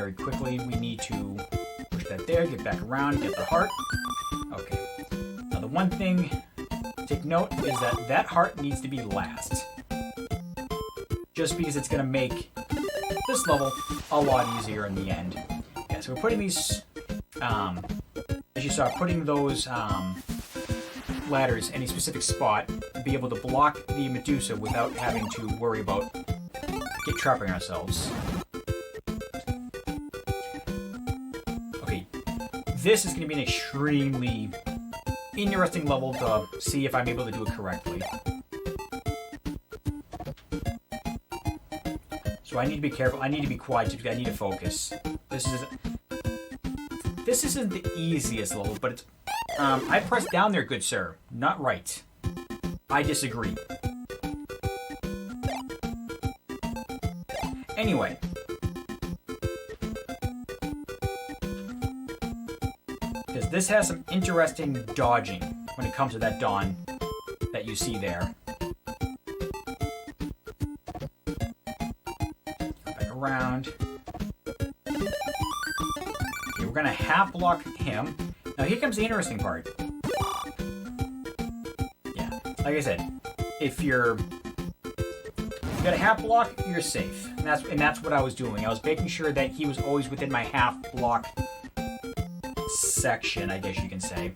very quickly. We need to push that there, get back around, get the heart. Okay. Now the one thing to take note is that that heart needs to be last. Just because it's going to make this level a lot easier in the end. Yeah, so we're putting these, as you saw, putting those ladders in a specific spot to be able to block the Medusa without having to worry about trapping ourselves. Okay, this is going to be an extremely interesting level to see if I'm able to do it correctly. So I need to be careful. I need to be quiet. I need to focus. This isn't the easiest level, but it's. I pressed down there, good sir. Not right. I disagree. Anyway. Because this has some interesting dodging when it comes to that dawn that you see there. Back around. Okay, we're going to half block him. Now here comes the interesting part. Yeah, like I said, if you got a half block, you're safe. And that's what I was doing. I was making sure that he was always within my half block section, I guess you can say.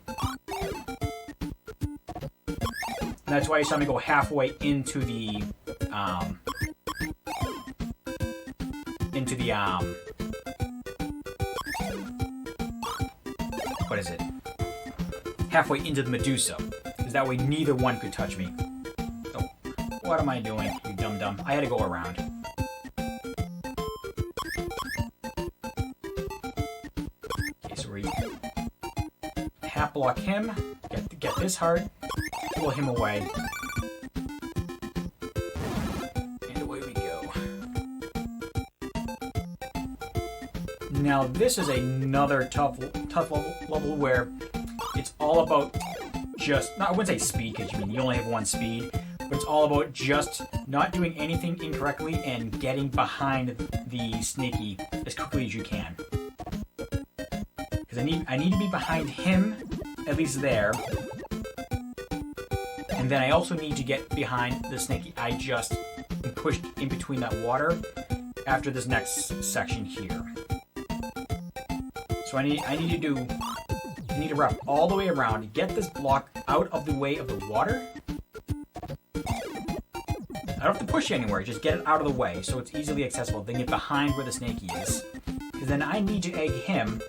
And that's why you saw me go halfway into the what is it? Halfway into the Medusa. Because that way neither one could touch me. Oh, what am I doing, you dum-dum? I had to go around. Okay, so we half block him, get this heart, pull him away. And away we go. Now this is another tough level where it's all about just, I wouldn't say speed, because you only have one speed, but it's all about just not doing anything incorrectly and getting behind the Snaky as quickly as you can. Because I need to be behind him, at least there. And then I also need to get behind the Snaky I just pushed in between that water after this next section here. So I need to wrap all the way around, get this block out of the way of the water. I don't have to push anywhere, just get it out of the way so it's easily accessible, then get behind where the Snaky is. Because then I need to egg him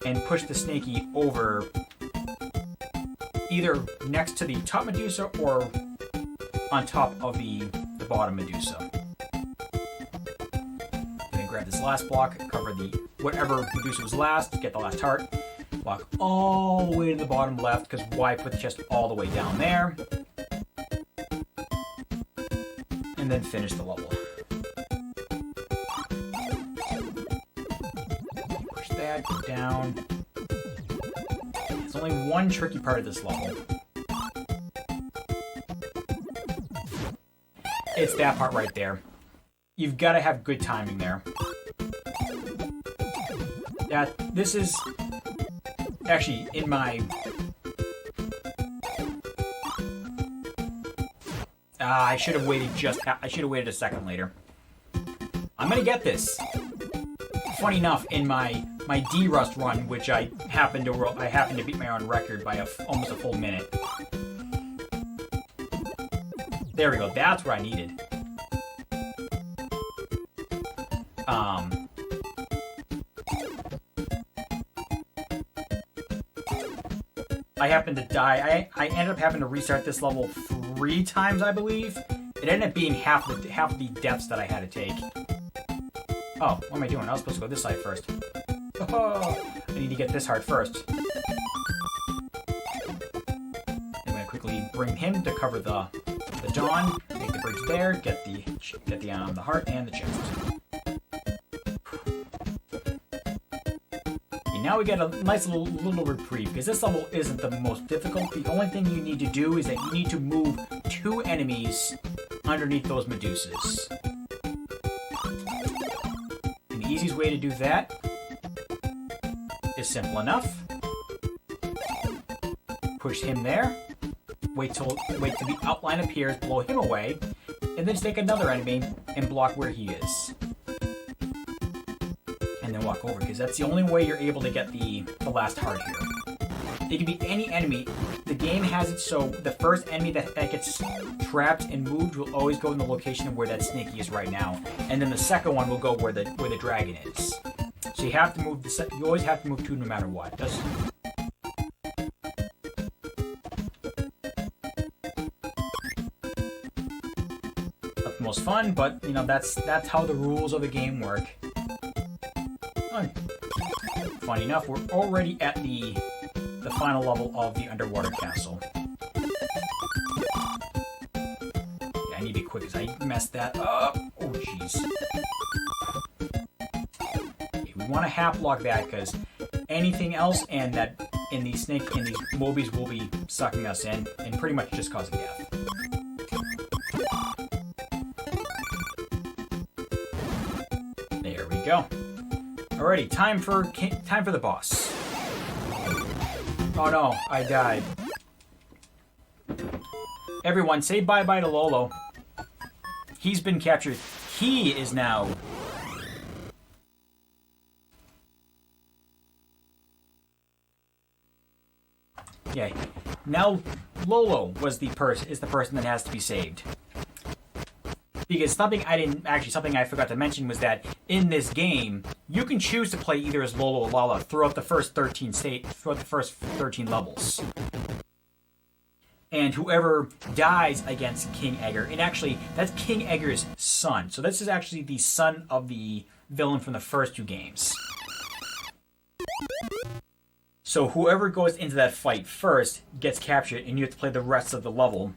and push the Snaky over either next to the top Medusa or on top of the bottom Medusa. Then grab this last block, cover the whatever Medusa was last, get the last heart. Walk all the way to the bottom left, because why put the chest all the way down there? And then finish the level. Push that, go down. There's only one tricky part of this level. It's that part right there. You've got to have good timing there. This is actually in my I should have waited a second later. I'm gonna get this. Funny enough, in my D-Rust run, which I happened to beat my own record by almost a full minute. There we go. That's what I needed. I happened to die. I ended up having to restart this level 3 times, I believe. It ended up being half the depths that I had to take. Oh, what am I doing? I was supposed to go this side first. Oh, I need to get this heart first. I'm going to quickly bring him to cover the dawn. Make the bridge there. Get the heart and the chest. Now we get a nice little reprieve, because this level isn't the most difficult. The only thing you need to do is that you need to move 2 enemies underneath those Medusas. And the easiest way to do that is simple enough. Push him there. Wait till the outline appears, blow him away, and then just take another enemy and block where he is. And then walk over, because that's the only way you're able to get the last heart here. It can be any enemy. The game has it so the first enemy that gets trapped and moved will always go in the location of where that Snaky is right now, and then the second one will go where the dragon is. So you have to move. You always have to move two no matter what. That's not the most fun, but you know that's how the rules of the game work. Funny enough, we're already at the final level of the underwater castle. Yeah, I need to be quick because I messed that up. Oh, jeez. Okay, we want to half block that because anything else and these mobies will be sucking us in and pretty much just causing death. There we go. Alrighty, time for the boss. Oh no, I died. Everyone, say bye-bye to Lolo. He's been captured. He is now... Yeah. Now, Lolo is the person that has to be saved. Because something I forgot to mention was that in this game, you can choose to play either as Lolo or Lala throughout the first 13 levels. And whoever dies against King Edgar, and actually, that's King Edgar's son. So this is actually the son of the villain from the first two games. So whoever goes into that fight first gets captured, and you have to play the rest of the level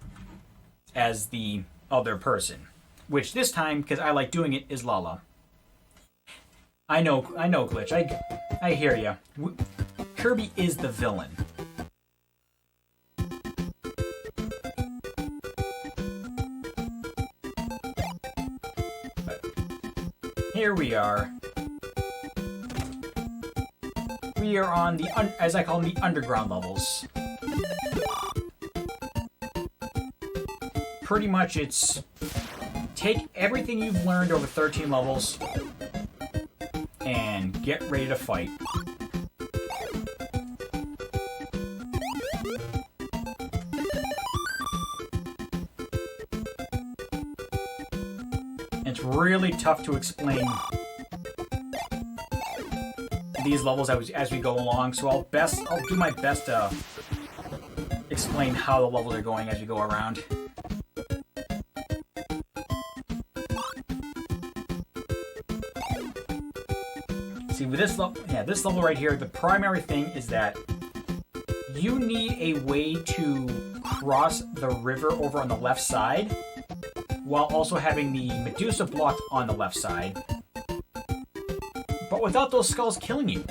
as the other person. Which this time, because I like doing it, is Lala. I know, Glitch. I hear ya. Kirby is the villain. But here we are. We are on the, as I call them, the underground levels. Pretty much it's... Take everything you've learned over 13 levels and get ready to fight. It's really tough to explain these levels as we go along, so I'll do my best to explain how the levels are going as we go around. See, with this level right here, the primary thing is that you need a way to cross the river over on the left side while also having the Medusa blocked on the left side, but without those skulls killing you.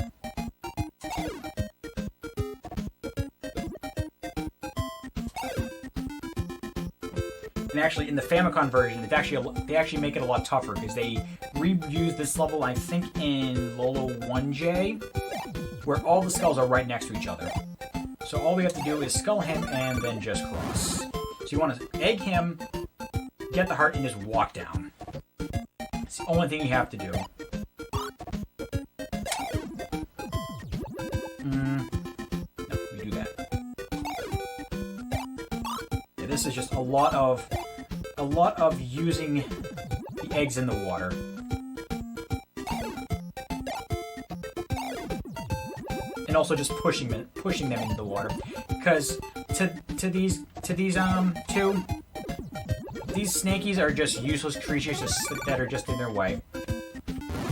And actually, in the Famicom version, they actually make it a lot tougher because they reuse this level, I think, in Lolo 1J, where all the skulls are right next to each other. So all we have to do is skull him and then just cross. So you want to egg him, get the heart, and just walk down. It's the only thing you have to do. No, we do that. Yeah, this is just a lot of using the eggs in the water. And also just pushing them into the water, because to these two, these snakies are just useless creatures that are just in their way.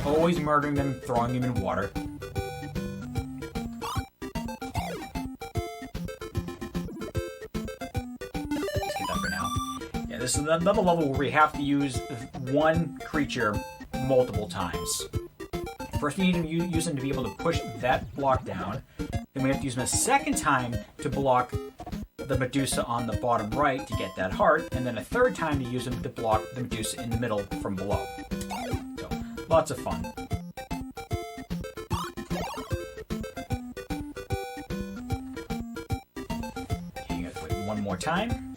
Always murdering them, throwing them in water. Let's get that for now. Yeah, this is another level where we have to use one creature multiple times. First, we need to use him to be able to push that block down. Then we have to use him a second time to block the Medusa on the bottom right to get that heart. And then a third time to use him to block the Medusa in the middle from below. So, lots of fun. more time.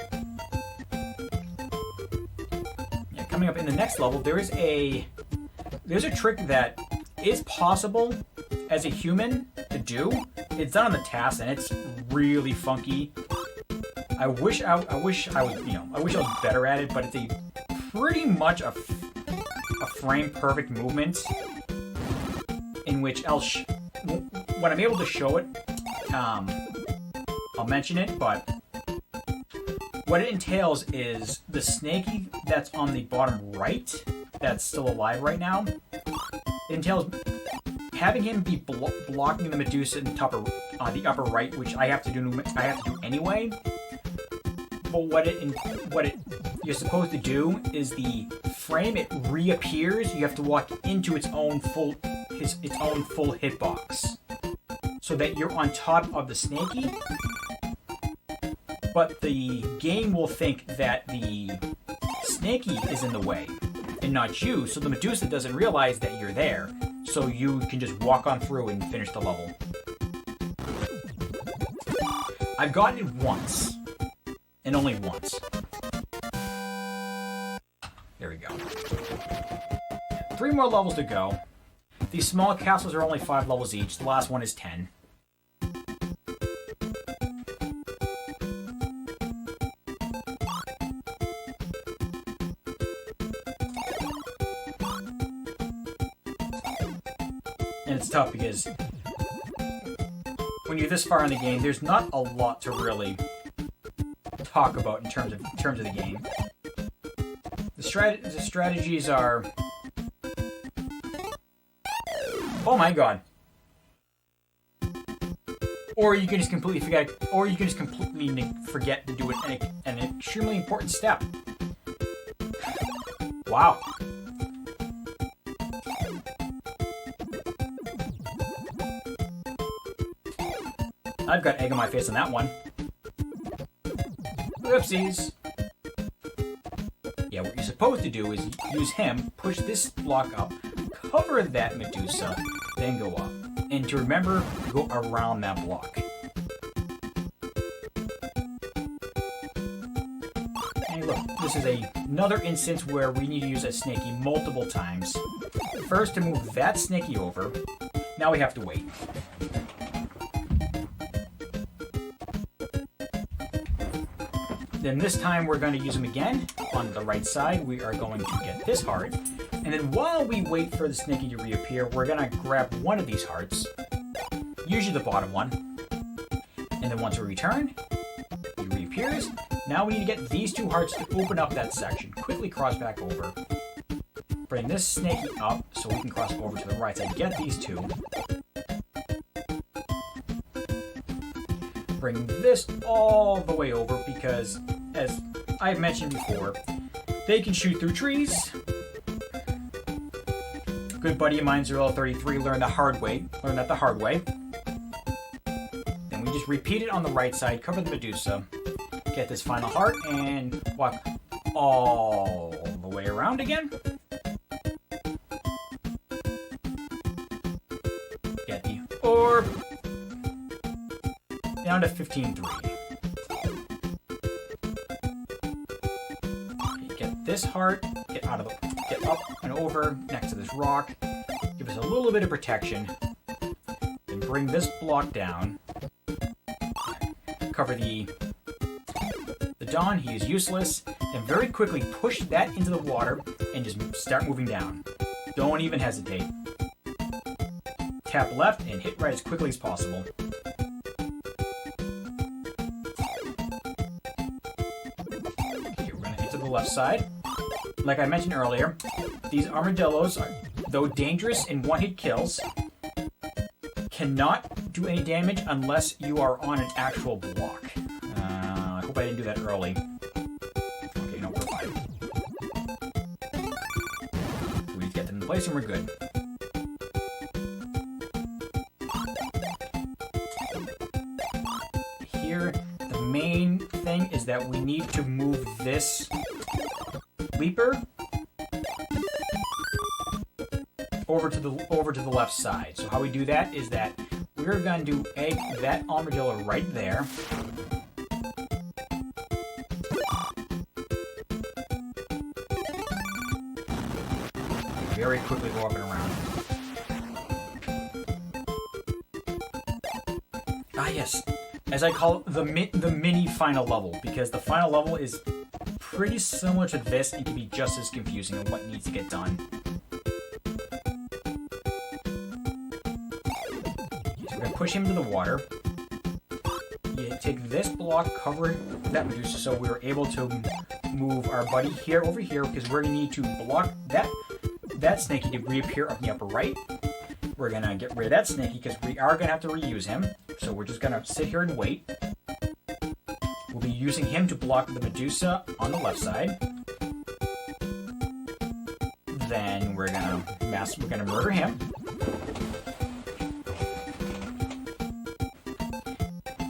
Yeah, coming up in the next level, there's a trick that is possible as a human to do. It's done on the task, and it's really funky. I wish I was better at it, but it's pretty much a frame perfect movement in which when I'm able to show it, I'll mention it, but what it entails is the snaky that's on the bottom right, that's still alive right now, it entails having him be blocking the Medusa in the upper right, which I have to do anyway. But what you're supposed to do is the frame it reappears. You have to walk into its own full hitbox, so that you're on top of the snaky. But the game will think that the snaky is in the way and not you, so the Medusa doesn't realize that you're there. So you can just walk on through and finish the level. I've gotten it once. And only once. There we go. 3 more levels to go. These small castles are only 5 levels each. The last one is 10. And it's tough because when you're this far in the game, there's not a lot to really talk about in terms of the game. The strategies are, oh my god. Or you can just completely forget to do an extremely important step. Wow. I've got egg on my face on that one. Whoopsies. Yeah, what you're supposed to do is use him, push this block up, cover that Medusa, then go up. And to remember to go around that block. And look, this is another instance where we need to use a snaky multiple times. First to move that snaky over. Now we have to wait. Then this time we're going to use them again. On the right side, we are going to get this heart. And then while we wait for the snaky to reappear, we're going to grab one of these hearts. Usually the bottom one. And then once we return, he reappears. Now we need to get these 2 hearts to open up that section. Quickly cross back over. Bring this snaky up so we can cross over to the right side. Get these 2. Bring this all the way over because, as I've mentioned before, they can shoot through trees. A good buddy of mine, RGLtv, learned that the hard way. Then we just repeat it on the right side, cover the Medusa, get this final heart, and walk all the way around again. Get the orb. Down to 15-3. Get this heart, get up and over next to this rock, give us a little bit of protection, then bring this block down, cover the Dawn, he is useless, and very quickly push that into the water and just start moving down. Don't even hesitate. Tap left and hit right as quickly as possible. Left side. Like I mentioned earlier, these armadillos, though dangerous in one-hit kills, cannot do any damage unless you are on an actual block. I hope I didn't do that early. Okay, no, we're fine. We get them in place and we're good. Here, the main thing is that we need to move this leaper over to the left side. So how we do that is that we're going to egg that armadillo right there. very quickly go up and around. Ah, yes. As I call it, the mini final level, because the final level is pretty similar to this and can be just as confusing on what needs to get done. So we're going to push him to the water. You take this block, cover that Medusa, so we're able to move our buddy here over here, because we're going to need to block that Snaky to reappear up in the upper right. We're going to get rid of that Snaky because we are going to have to reuse him. So we're just going to sit here and wait. We'll be using him to block the Medusa on the left side. Then we're going to murder him.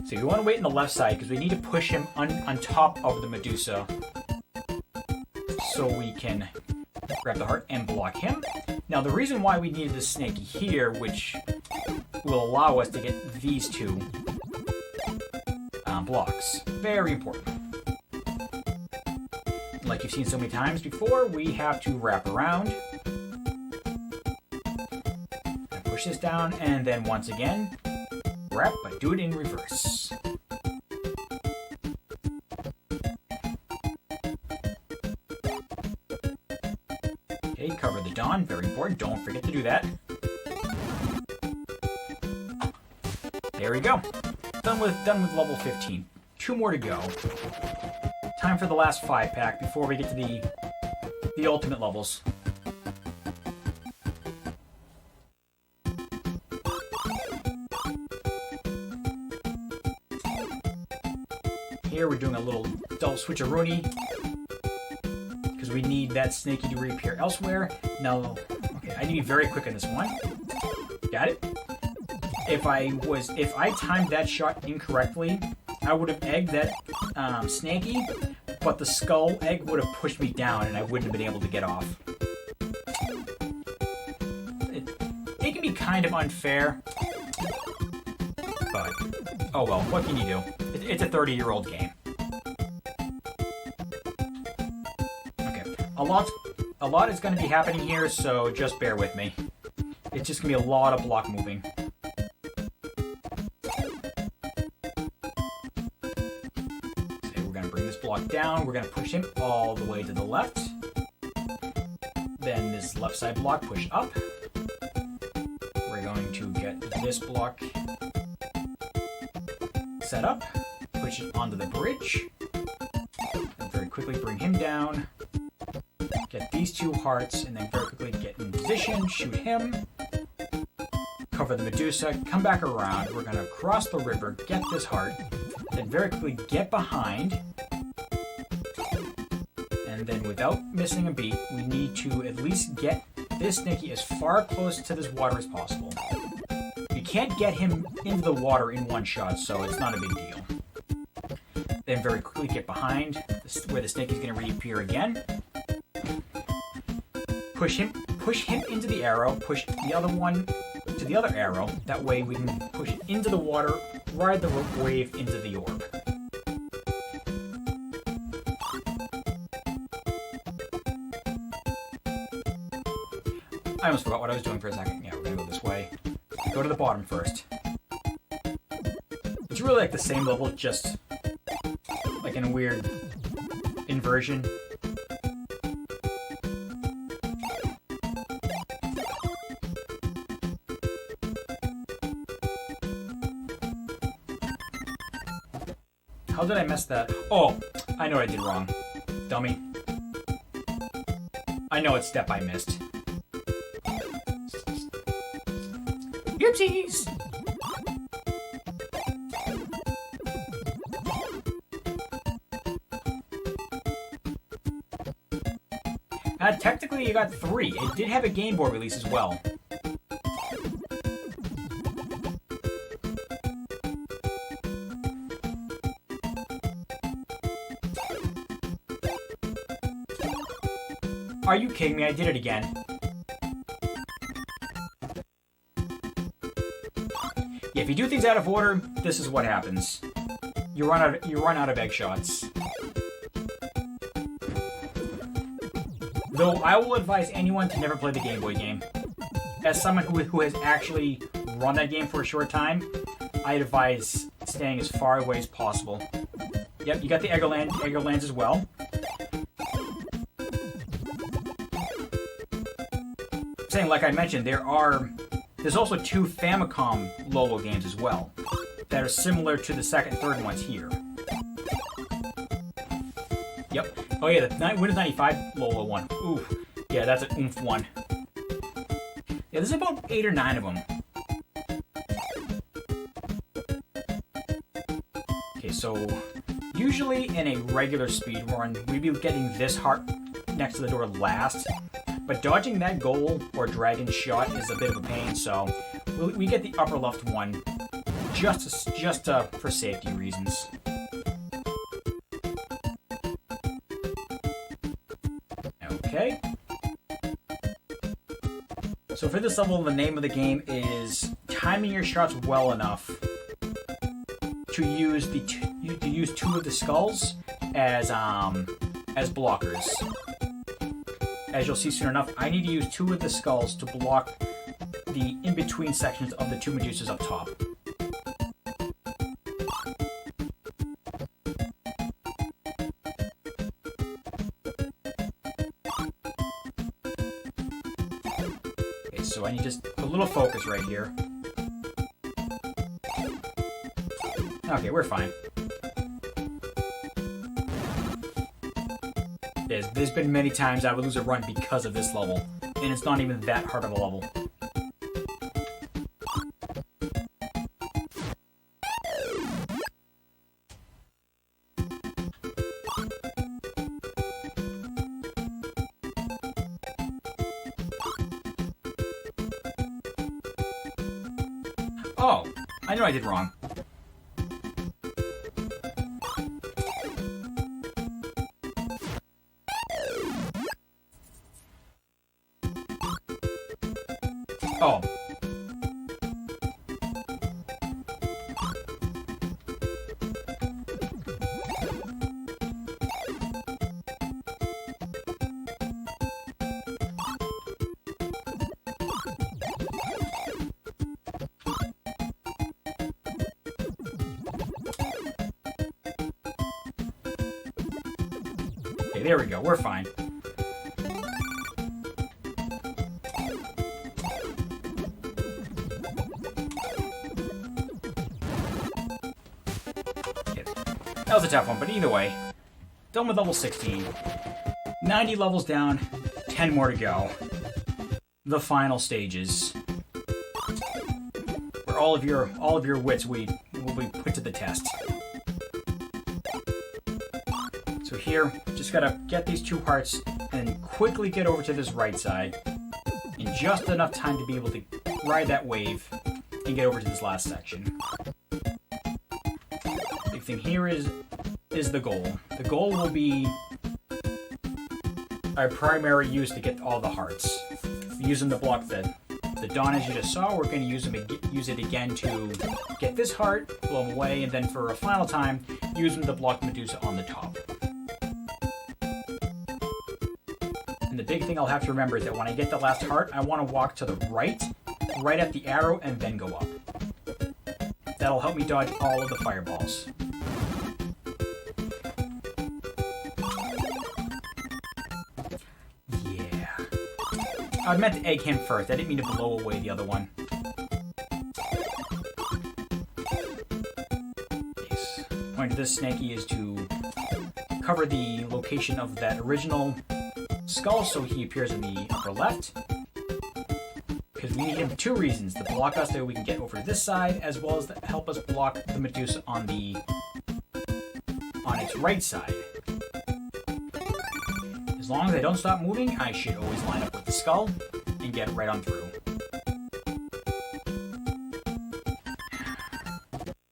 So you want to wait on the left side because we need to push him on top of the Medusa so we can grab the heart and block him. Now the reason why we needed the Snaky here, which will allow us to get these two blocks. Very important. Like you've seen so many times before, we have to wrap around. And push this down, and then once again, wrap, but do it in reverse. Okay, cover the dawn. Very important. Don't forget to do that. There we go. Done with level 15. 2 more to go. Time for the last 5-pack before we get to the ultimate levels. Here we're doing a little double switcheroonie because we need that Snaky to reappear elsewhere. Now, okay, I need to be very quick on this one. Got it? If I timed that shot incorrectly, I would have egged that Snaky, but the skull egg would have pushed me down and I wouldn't have been able to get off. It can be kind of unfair, but oh well, what can you do? It's a 30-year-old game. Okay, a lot is going to be happening here, so just bear with me. It's just going to be a lot of block moving. Block down, we're going to push him all the way to the left. Then this left side block, push up. We're going to get this block set up, push it onto the bridge, and very quickly bring him down. Get these 2 hearts, and then very quickly get in position, shoot him. Cover the Medusa, come back around. We're going to cross the river, get this heart, then very quickly get behind. And then without missing a beat, we need to at least get this Snaky as far close to this water as possible. You can't get him into the water in one shot, so it's not a big deal. Then very quickly get behind where the Snaky is going to reappear again. Push him into the arrow, push the other one to the other arrow. That way we can push it into the water, ride the wave into the orb. I almost forgot what I was doing for a second. Yeah, we're gonna go this way. Go to the bottom first. It's really like the same level, just like in a weird inversion. How did I mess that? Oh, I know what I did wrong. Dummy. I know what step I missed. Oopsies! Technically you got 3. It did have a Game Boy release as well. Are you kidding me? I did it again. Yeah, if you do things out of order, this is what happens. You run out of egg shots. Though I will advise anyone to never play the Game Boy game. As someone who has actually run that game for a short time, I advise staying as far away as possible. Yep, you got the Eggerlands as well. Saying, like I mentioned, there's also 2 Famicom Lolo games as well that are similar to the second and third ones here. Yep. Oh yeah, the Windows 95 Lolo one. Ooh. Yeah, that's an oomph one. Yeah, there's about 8 or 9 of them. Okay, so usually in a regular speedrun, we'd be getting this heart next to the door last. But dodging that goal or dragon shot is a bit of a pain, so we get the upper left one just for safety reasons. Okay. So for this level, the name of the game is timing your shots well enough to use 2 of the skulls as blockers. As you'll see soon enough, I need to use 2 of the skulls to block the in-between sections of the 2 Medusas up top. Okay, so I need just a little focus right here. Okay, we're fine. There's been many times I would lose a run because of this level, and it's not even that hard of a level. Oh, I know I did wrong. Oh. Okay, there we go. We're fine. That was a tough one, but either way, done with level 16. 90 levels down, 10 more to go. The final stages, where all of your wits will be put to the test. So here, just gotta get these 2 hearts and quickly get over to this right side in just enough time to be able to ride that wave and get over to this last section. Big thing here is the goal. The goal will be our primary use to get all the hearts. Using the block the Dawn as you just saw, we're going to use it again to get this heart, blow them away, and then for a final time, use them to block Medusa on the top. And the big thing I'll have to remember is that when I get the last heart, I want to walk to the right at the arrow, and then go up. That'll help me dodge all of the fireballs. Yeah. I meant to egg him first. I didn't mean to blow away the other one. Yes. The point of this Snaky is to cover the location of that original skull so he appears in the upper left. Because we need him for 2 reasons. To block us so we can get over to this side, as well as to help us block the Medusa on its right side. As long as I don't stop moving, I should always line up with the skull and get right on through.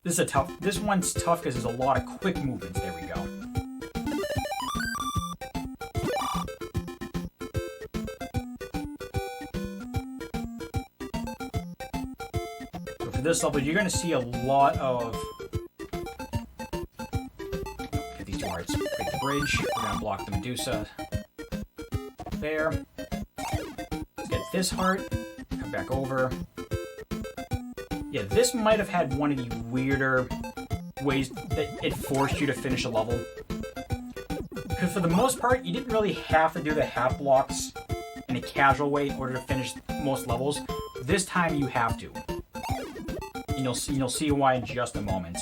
This one's tough because there's a lot of quick movements. There we go. So for this level, you're going to see a lot of... Get these 2 hearts. Break the bridge. We're going to block the Medusa. there. Let's get this heart. Come back over. Yeah, this might have had one of the weirder ways that it forced you to finish a level. Because for the most part, you didn't really have to do the half blocks in a casual way in order to finish most levels. This time you have to. And you'll see why in just a moment.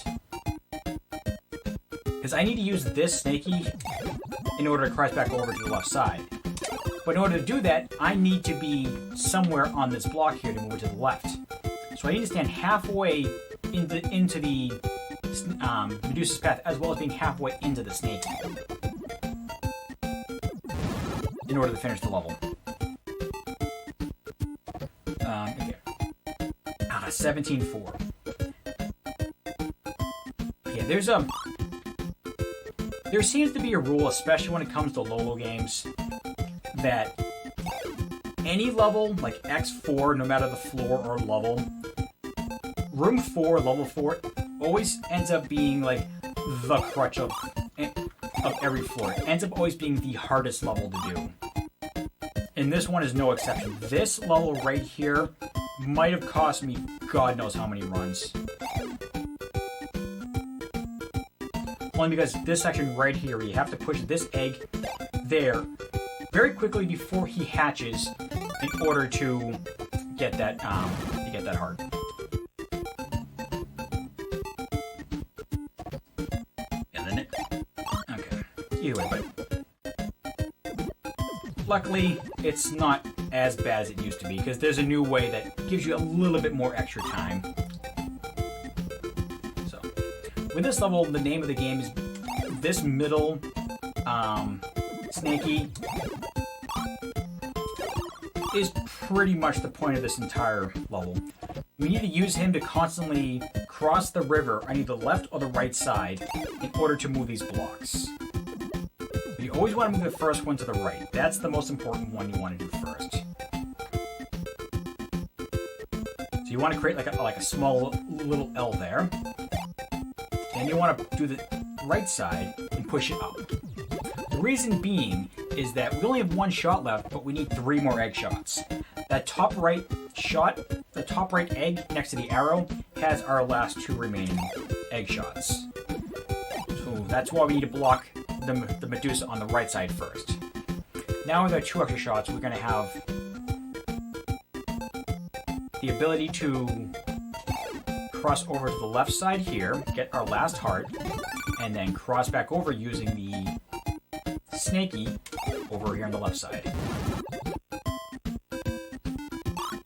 Because I need to use this snaky in order to cross back over to the left side. But in order to do that, I need to be somewhere on this block here to move it to the left. So I need to stand halfway into the Medusa's path, as well as being halfway into the snake in order to finish the level. Okay. 17-4. Yeah, there seems to be a rule, especially when it comes to Lolo games, that any level, like X4, no matter the floor or level, Room 4, Level 4, always ends up being like the crutch of every floor. It ends up always being the hardest level to do. And this one is no exception. This level right here might have cost me God knows how many runs. Only because this section right here, you have to push this egg there very quickly before he hatches in order to get that heart. Either way, but luckily it's not as bad as it used to be, because there's a new way that gives you a little bit more extra time. So, with this level, the name of the game is this middle snaky is pretty much the point of this entire level. We need to use him to constantly cross the river on either the left or the right side in order to move these blocks. You always want to move the first one to the right. That's the most important one you want to do first. So you want to create like a small little L there. And you want to do the right side and push it up. The reason being is that we only have one shot left, but we need 3 more egg shots. That top right shot, the top right egg next to the arrow, has our last 2 remaining egg shots. So that's why we need to block the Medusa on the right side first. Now with our 2 extra shots, we're going to have the ability to cross over to the left side here, get our last heart, and then cross back over using the snaky over here on the left side.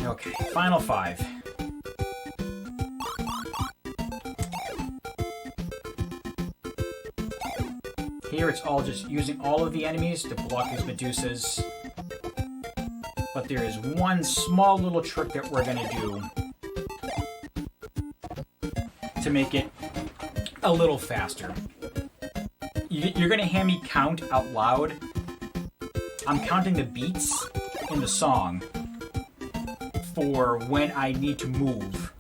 Okay, final 5. Here it's all just using all of the enemies to block these Medusas. But there is one small little trick that we're going to do to make it a little faster. You're going to hear me count out loud. I'm counting the beats in the song for when I need to move.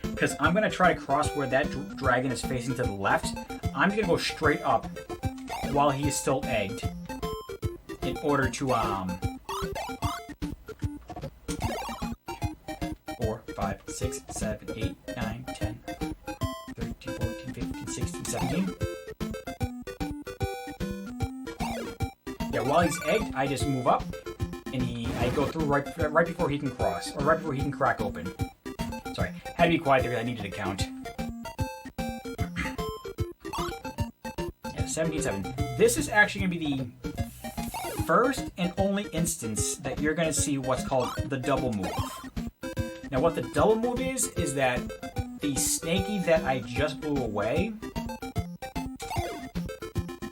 Because I'm going to try to cross where that dragon is facing to the left. I'm going to go straight up while he is still egged in order to 4, 5, 6, 7, 8, 9, 10, 13, 14, 15, 16, 17. Yeah, while he's egged, I just move up and I go through right before he can cross, or right before he can crack open. Sorry, had to be quiet there because I needed to count. 17-7. This is actually going to be the first and only instance that you're going to see what's called the double move. Now what the double move is that the snaky that I just blew away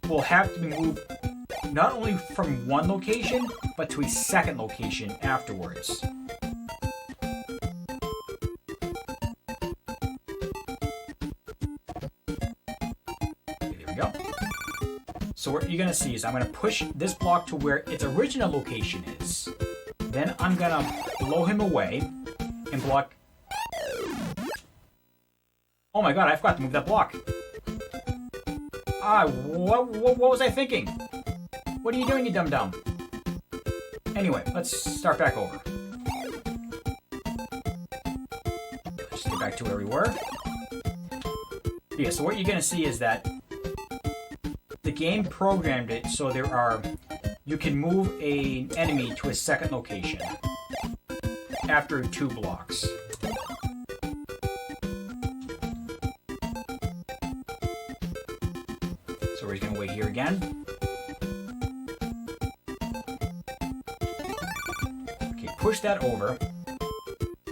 will have to be moved not only from one location, but to a second location afterwards. So what you're going to see is I'm going to push this block to where its original location is. Then I'm going to blow him away and block... Oh my god, I forgot to move that block. What was I thinking? What are you doing, you dum-dum? Anyway, let's start back over. Let's get back to where we were. Yeah, so what you're gonna see is that the game programmed it so you can move an enemy to a second location after 2 blocks. So we're just gonna wait here again. Okay, push that over.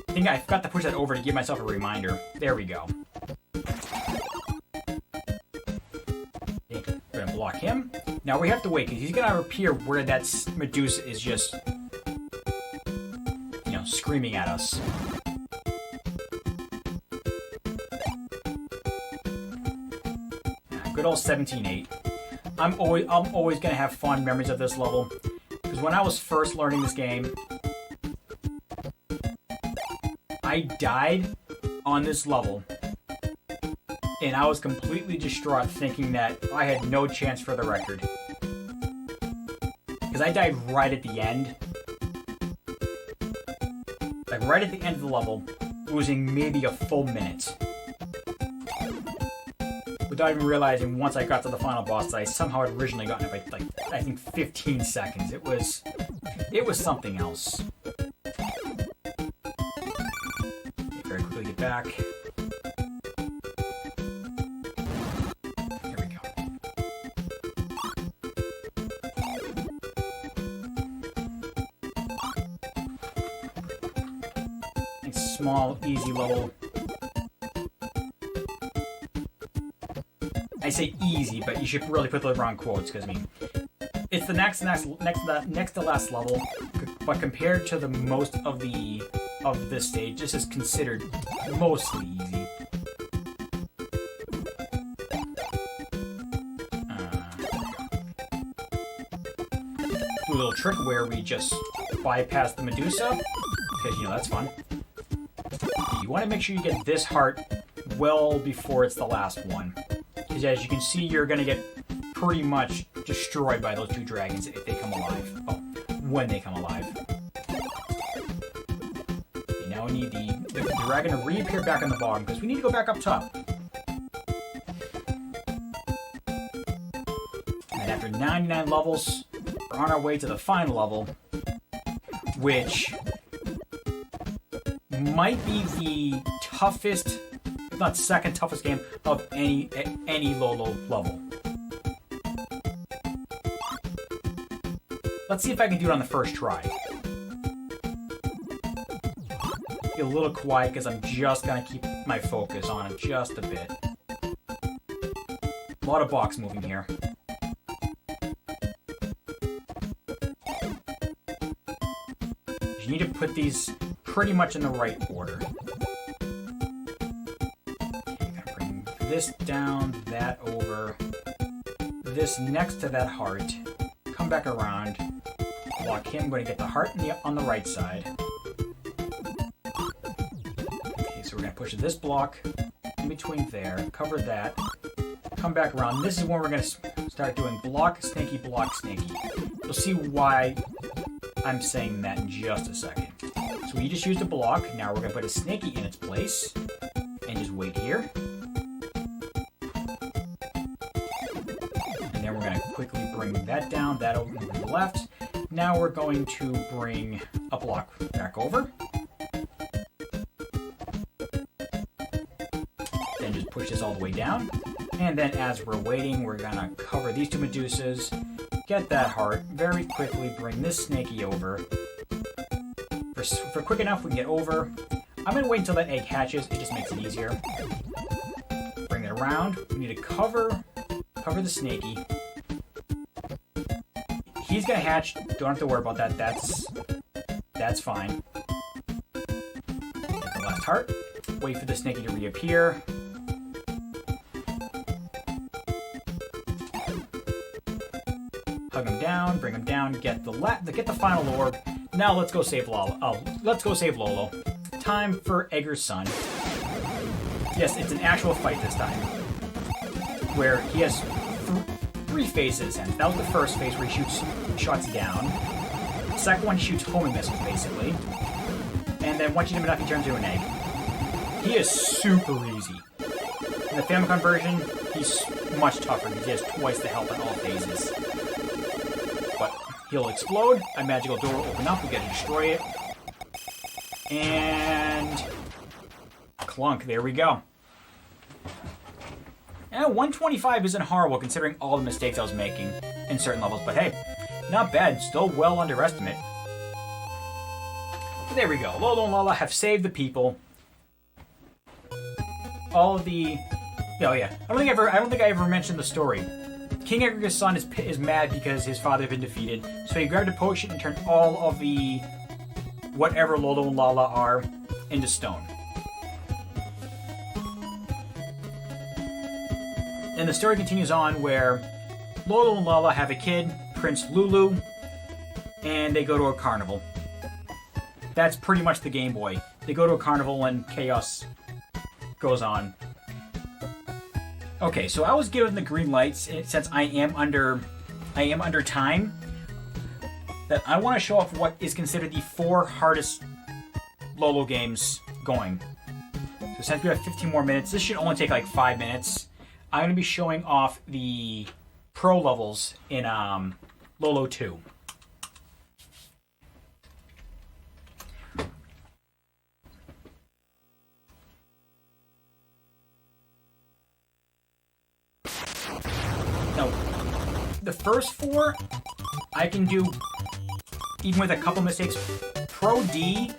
I think I forgot to push that over to give myself a reminder. There we go. Okay, we're gonna block him. Now we have to wait because he's gonna appear where that Medusa is just, screaming at us. Good old 17-8. I'm always gonna have fond memories of this level because when I was first learning this game, I died on this level and I was completely distraught thinking that I had no chance for the record because I died right at the end. Like right at the end of the level, losing maybe a full minute. Without even realizing once I got to the final boss that I somehow had originally gotten it by, I think 15 seconds. It was something else. Okay, very quickly get back. Here we go. Small, easy level. I say easy, but you should really put the wrong quotes because I mean, it's the next to last level, but compared to the most of this stage, this is considered mostly easy. Do a little trick where we just bypass the Medusa because that's fun. You want to make sure you get this heart well before it's the last one. Because as you can see, you're going to get pretty much destroyed by those 2 dragons if they come alive. Oh, when they come alive. Okay, now we need the dragon to reappear back on the bottom because we need to go back up top. And after 99 levels, we're on our way to the final level, which might be the toughest, if not second toughest game of any Lolo level. Let's see if I can do it on the first try. Be a little quiet because I'm just gonna keep my focus on it just a bit. A lot of box moving here. You need to put these pretty much in the right order. Okay, gotta bring this down, that over, this next to that heart, come back around, block him, going to get the heart on the right side. Okay, so we're going to push this block in between there, cover that, come back around. This is when we're going to start doing block, snaky, block, snaky. You'll see why I'm saying that in just a second. So we just used a block. Now we're going to put a snaky in its place and just wait here. And then we're going to quickly bring that down, that over to the left. Now we're going to bring a block back over. Then just push this all the way down. And then as we're waiting, we're going to cover these 2 Medusas, get that heart, very quickly bring this snaky over. For quick enough, we can get over. I'm going to wait until that egg hatches. It just makes it easier. Bring it around. We need to cover the snaky. He's going to hatch. Don't have to worry about that. That's fine. Get the last heart. Wait for the snaky to reappear. Hug him down. Bring him down. Get the final orb. Now let's go save Lolo. Let's go save Lolo. Time for Egger's son. Yes, it's an actual fight this time, where he has 3 phases, and that was the first phase where he shoots shots down. Second one shoots homing missiles, basically. And then once you hit him enough, he turns into an egg. He is super easy. In the Famicom version, he's much tougher because he has twice the health in all phases. But he'll explode, a magical door will open up, we get to destroy it. And... clunk, there we go. And 125 isn't horrible considering all the mistakes I was making in certain levels, but hey, not bad, still well under estimate. There we go. Lolo and Lala have saved the people. All of the... oh yeah, I don't think I ever mentioned the story. King Edgar's son is mad because his father had been defeated, so he grabbed a potion and turned all of the whatever Lolo and Lala are into stone. And the story continues on where Lolo and Lala have a kid, Prince Lulu, and they go to a carnival. That's pretty much the Game Boy. They go to a carnival and chaos goes on. Okay, so I was given the green lights since I am under time. That I want to show off what is considered the 4 hardest Lolo games going. So since we have 15 more minutes, this should only take like 5 minutes. I'm going to be showing off the pro levels in Lolo 2. Now, the first 4 I can do even with a couple mistakes. Pro D,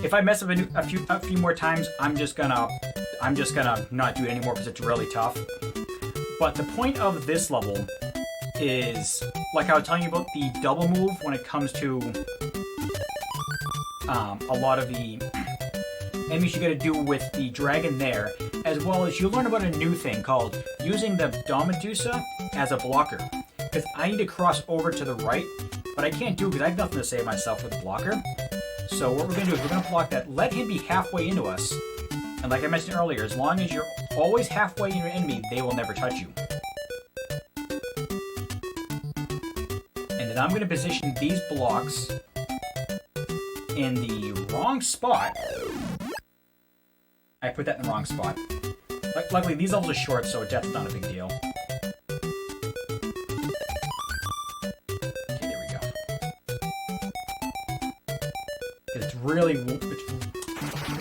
if I mess up a few more times, I'm just gonna not do it anymore because it's really tough. But the point of this level is, like I was telling you about the double move when it comes to a lot of the enemies you gotta do with the dragon there, as well as you learn about a new thing called using the Domedusa as a blocker. Because I need to cross over to the right, but I can't do it because I have nothing to save myself with the blocker. So what we're going to do is we're going to block that, let him be halfway into us, and like I mentioned earlier, as long as you're always halfway into an enemy, they will never touch you. And then I'm going to position these blocks in the wrong spot. I put that in the wrong spot. Luckily, these levels are short, so death's not a big deal. Okay, there we go. It's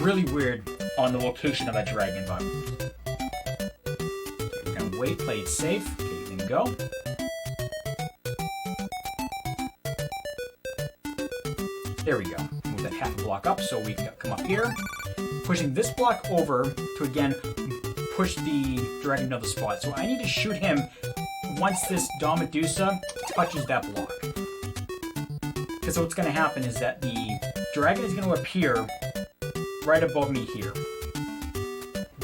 really weird on the location of that dragon, but we're gonna wait, play it safe. Okay, then go. There we go. Move that half a block up so we can come up here. Pushing this block over to again push the dragon to the spot. So I need to shoot him once this Domedusa touches that block. Because what's going to happen is that the dragon is going to appear right above me here.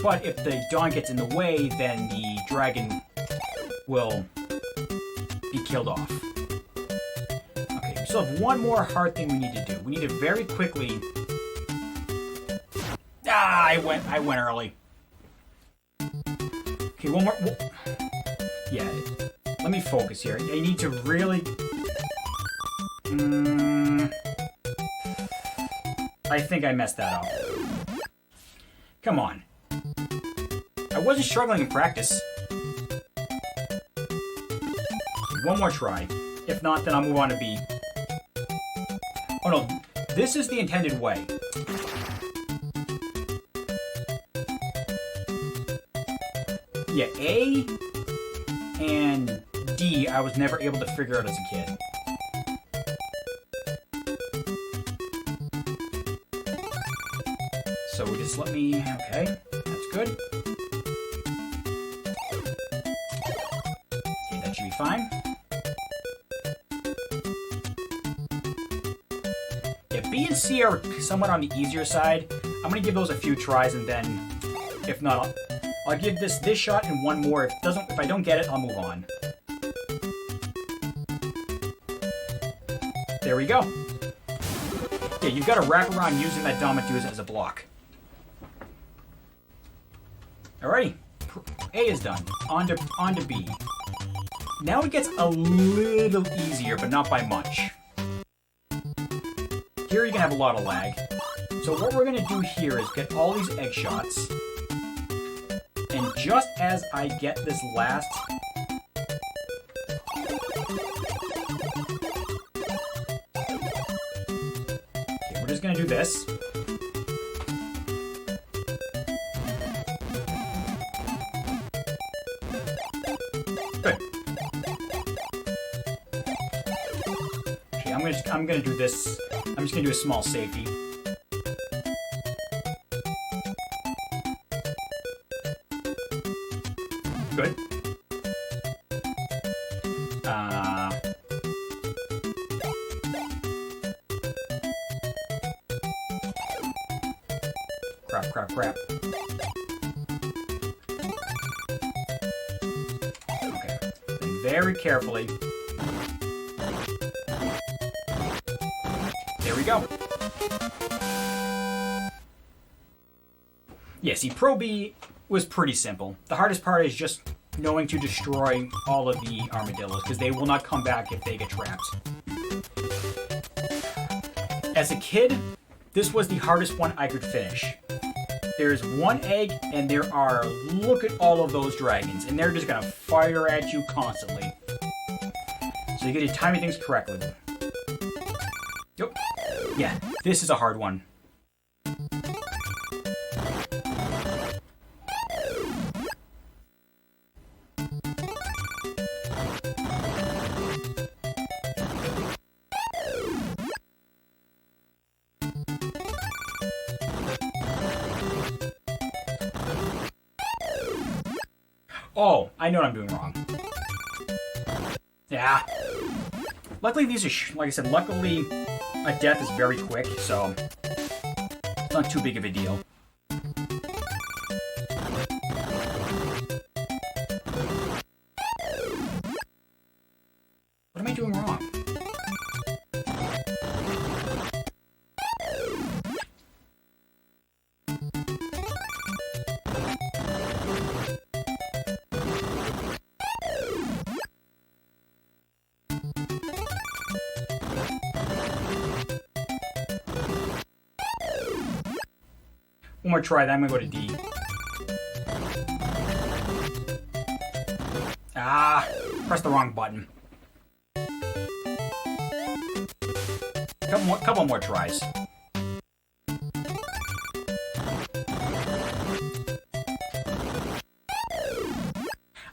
But if the Dawn gets in the way, then the dragon will be killed off. Okay, we still have one more hard thing we need to do. We need to very quickly... Ah, I went early. Okay, one more... Yeah, let me focus here. I need to really... I think I messed that up. Come on. I wasn't struggling in practice. One more try. If not, then I'll move on to B. Oh no, this is the intended way. Yeah, A and D I was never able to figure out as a kid. So just let me... Okay, that's good. Okay, that should be fine. Yeah, B and C are somewhat on the easier side. I'm gonna give those a few tries, and then, if not, I'll give this shot and one more. If I don't get it, I'll move on. There we go. Yeah, you've got to wrap around using that Domedusa as a block. Alrighty, A is done. On to B. Now it gets a little easier, but not by much. Here you're gonna have a lot of lag. So what we're gonna do here is get all these egg shots. And just as I get this last... Okay, we're just gonna do this. Good. Okay, I'm gonna do this. I'm just gonna do a small safety. Good. Crap. Okay. And very carefully. There we go. Yeah, see, Pro B was pretty simple. The hardest part is just knowing to destroy all of the armadillos, because they will not come back if they get trapped. As a kid, this was the hardest one I could finish. There's one egg, and there are, look at all of those dragons, and they're just gonna fire at you constantly. So you gotta time things correctly. Yep. Yeah, this is a hard one. Oh, I know what I'm doing wrong. Yeah. Luckily, these are, like I said, luckily a death is very quick, so it's not too big of a deal. What am I doing wrong? One more try, then I'm gonna go to D. Ah, press the wrong button. Couple more tries.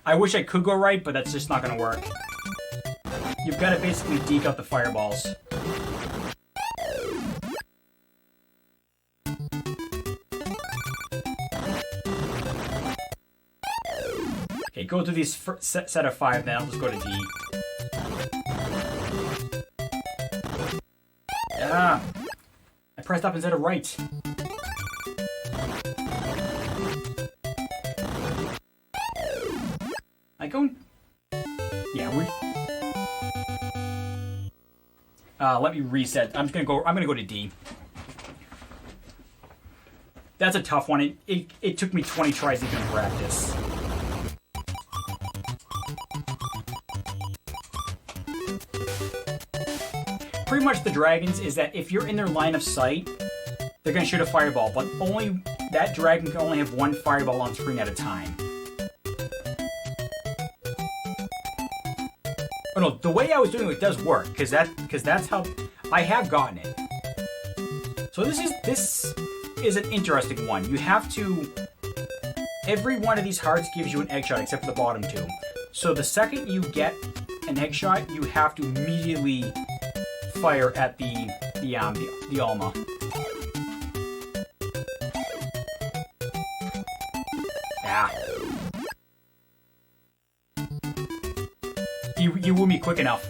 I wish I could go right, but that's just not gonna work. You've got to basically deke out the fireballs. Okay, go through these set of 5, then I'll just go to D. Ah! I pressed up instead of right. I go... Yeah, let me reset. I'm gonna go to D. That's a tough one. It took me 20 tries to even practice. Pretty much the dragons is that if you're in their line of sight, they're gonna shoot a fireball, but only that dragon can only have one fireball on screen at a time. Oh no, the way I was doing it does work, because that's how I have gotten it. So this is an interesting one. You have to... Every one of these hearts gives you an egg shot, except for the bottom 2. So the second you get an egg shot, you have to immediately fire at the Alma. Ah. You woo me quick enough.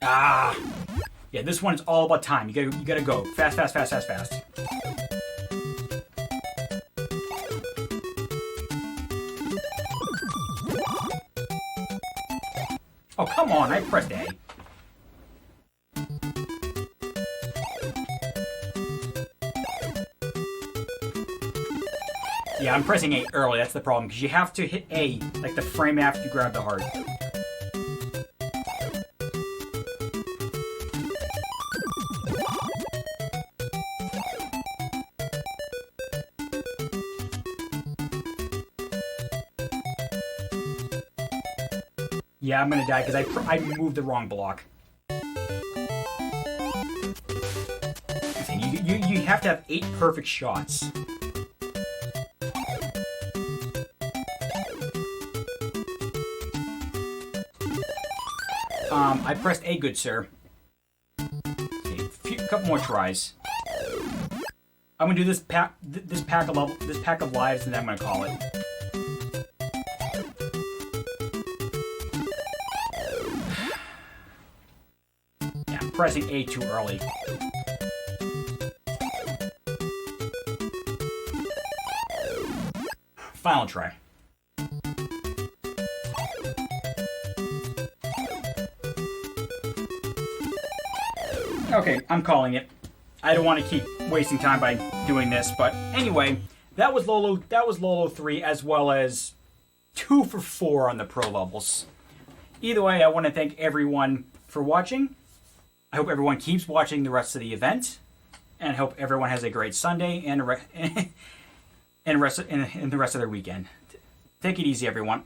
Ah. Yeah, this one's all about time. You gotta go. Fast. Oh, come on, I pressed A. Yeah, Yeah, I'm pressing A early. That's the problem, because you have to hit A, like the frame after you grab the heart. Yeah, I'm gonna die because I moved the wrong block. You have to have 8 perfect shots. I pressed A, good sir. Okay, couple more tries. I'm gonna do this pack of lives, and then I'm gonna call it. Yeah, I'm pressing A too early. Final try. Okay, I'm calling it. I don't want to keep wasting time by doing this, but anyway, that was Lolo 3, as well as 2 for 4 on the pro levels. Either way, I want to thank everyone for watching. I hope everyone keeps watching the rest of the event, and I hope everyone has a great Sunday and the rest of their weekend. Take it easy, everyone.